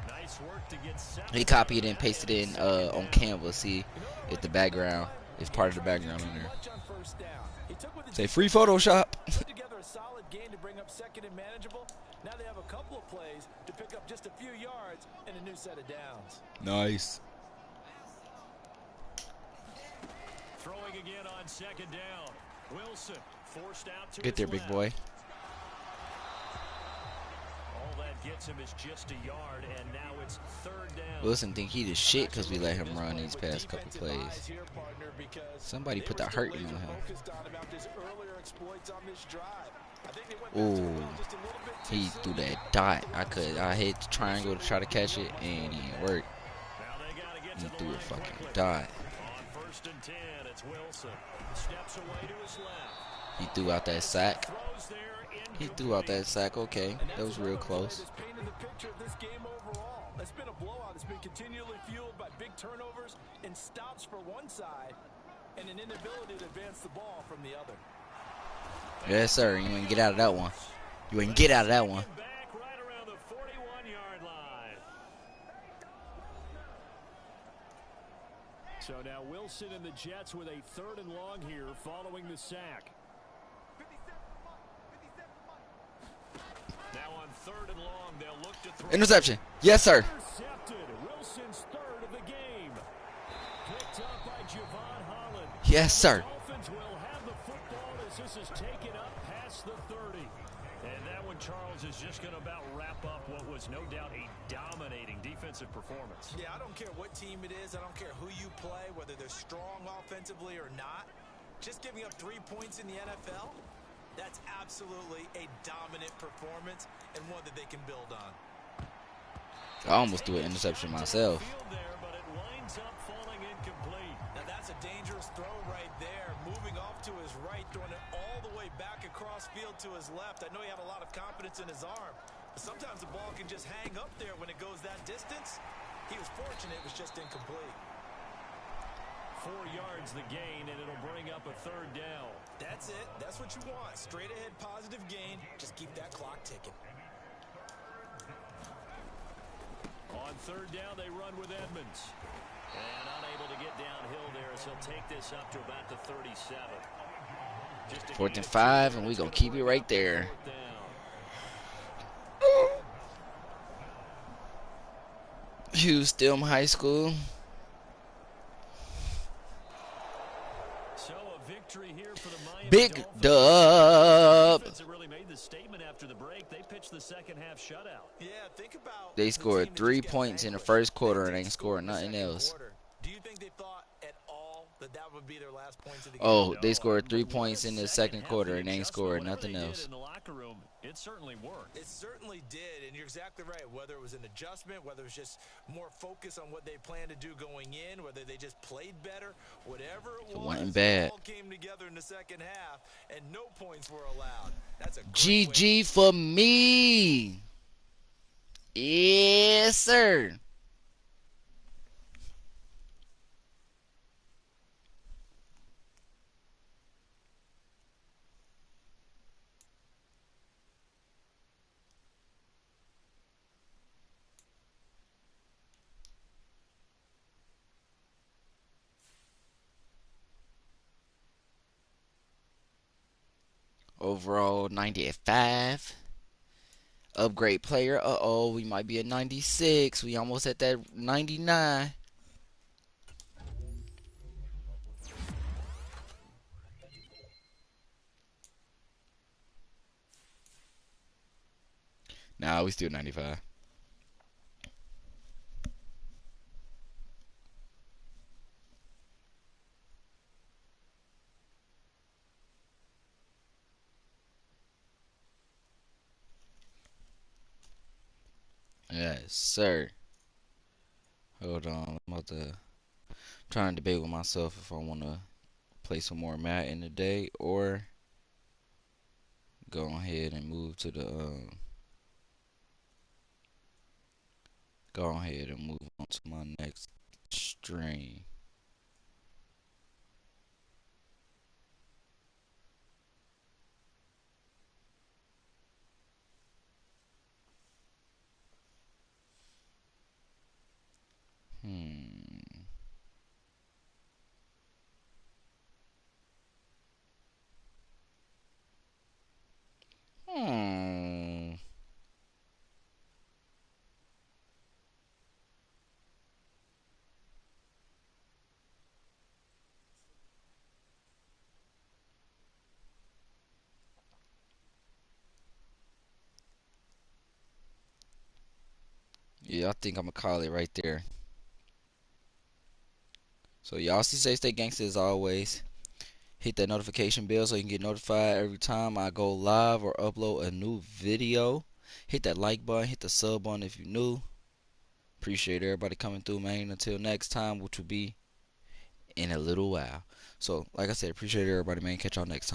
Nice work to get 7. He copied and pasted it in on Canva. See if the background is part of the background in there. Say free Photoshop. Put together a solid gain to bring up 2nd and manageable. Now they have a couple of plays to pick up just a few yards and a new set of downs. Nice. Throwing again on 2nd down. Wilson forced out to Get there, big boy. All that gets him is just a yard, and now it's 3rd down. Wilson think he the shit because we let him run these past couple plays. Somebody put the hurt in on him. Ooh, he threw that dot. I hit the triangle to try to catch it, and it didn't work. He threw a fucking dot. On 1st and 10, it's Wilson. Steps away to his left. He threw out that sack. He threw out that sack. Okay, that was real close. It's been a blowout. It's been continually fueled by big turnovers and stops for one side and an inability to advance the ball from the other. Yes, sir. You ain't get out of that one. You ain't get out of that one. Back right around the 41-yard line. So now Wilson and the Jets with a 3rd and long here following the sack. Now on 3rd and long, they'll look to throw. Interception. Yes, sir. Intercepted. Wilson's 3rd of the game. Picked up by Javon Holland. Yes, sir. Dolphins will have the football as this is taken up past the 30. And that one, Charles, is just going to about wrap up what was no doubt a dominating defensive performance. Yeah, I don't care what team it is. I don't care who you play, whether they're strong offensively or not. Just giving up 3 points in the NFL, that's absolutely a dominant performance and one that they can build on. I almost threw an interception myself. Now that's a dangerous throw right there, moving right, throwing it all the way back across field to his left. I know he had a lot of confidence in his arm, but sometimes the ball can just hang up there when it goes that distance. He was fortunate it was just incomplete. 4 yards the gain, and it'll bring up a third down. That's it. That's what you want. Straight ahead positive gain. Just keep that clock ticking. On third down, they run with Edmonds. And unable to get downhill there as he'll take this up to about the 37. Just 4th and 5, and we're going to keep it right there. Houston High School. So a victory here for the Miami Big Dolphins. dub. The defense really made the statement after the break. They pitched the second half shutout. Yeah, think about They the scored team that 3 just got points in the vanquished. first quarter They and didn't ain't score scored in the nothing second else. quarter. Do you think they thought at all that that would be their last points of the game? Oh, they No, scored 3 but what points a in the second second half quarter the and ain't adjustment, scored whatever nothing they did else. in the locker room, it certainly worked. It certainly did, and you're exactly right. Whether it was an adjustment, whether it was just more focus on what they planned to do going in, whether they just played better, whatever it was, wasn't it bad. all came together in the second half, and no points were allowed. That's a great way. GG for me. Yes, sir. Overall, 95. Upgrade player. Uh-oh, we might be at 96. We almost at that 99. Nah, we still 95. Yes, sir. Hold on. I'm about to try and debate with myself if I want to play some more Madden today or go ahead and move to the go ahead and move on to my next stream. Hmm. Hmm. Yeah, I think I'm gonna call it right there. So y'all see Stay Gangsta as always. Hit that notification bell so you can get notified every time I go live or upload a new video. Hit that like button, hit the sub button if you're new. Appreciate everybody coming through, man. Until next time, which will be in a little while. So, like I said, appreciate everybody, man. Catch y'all next time.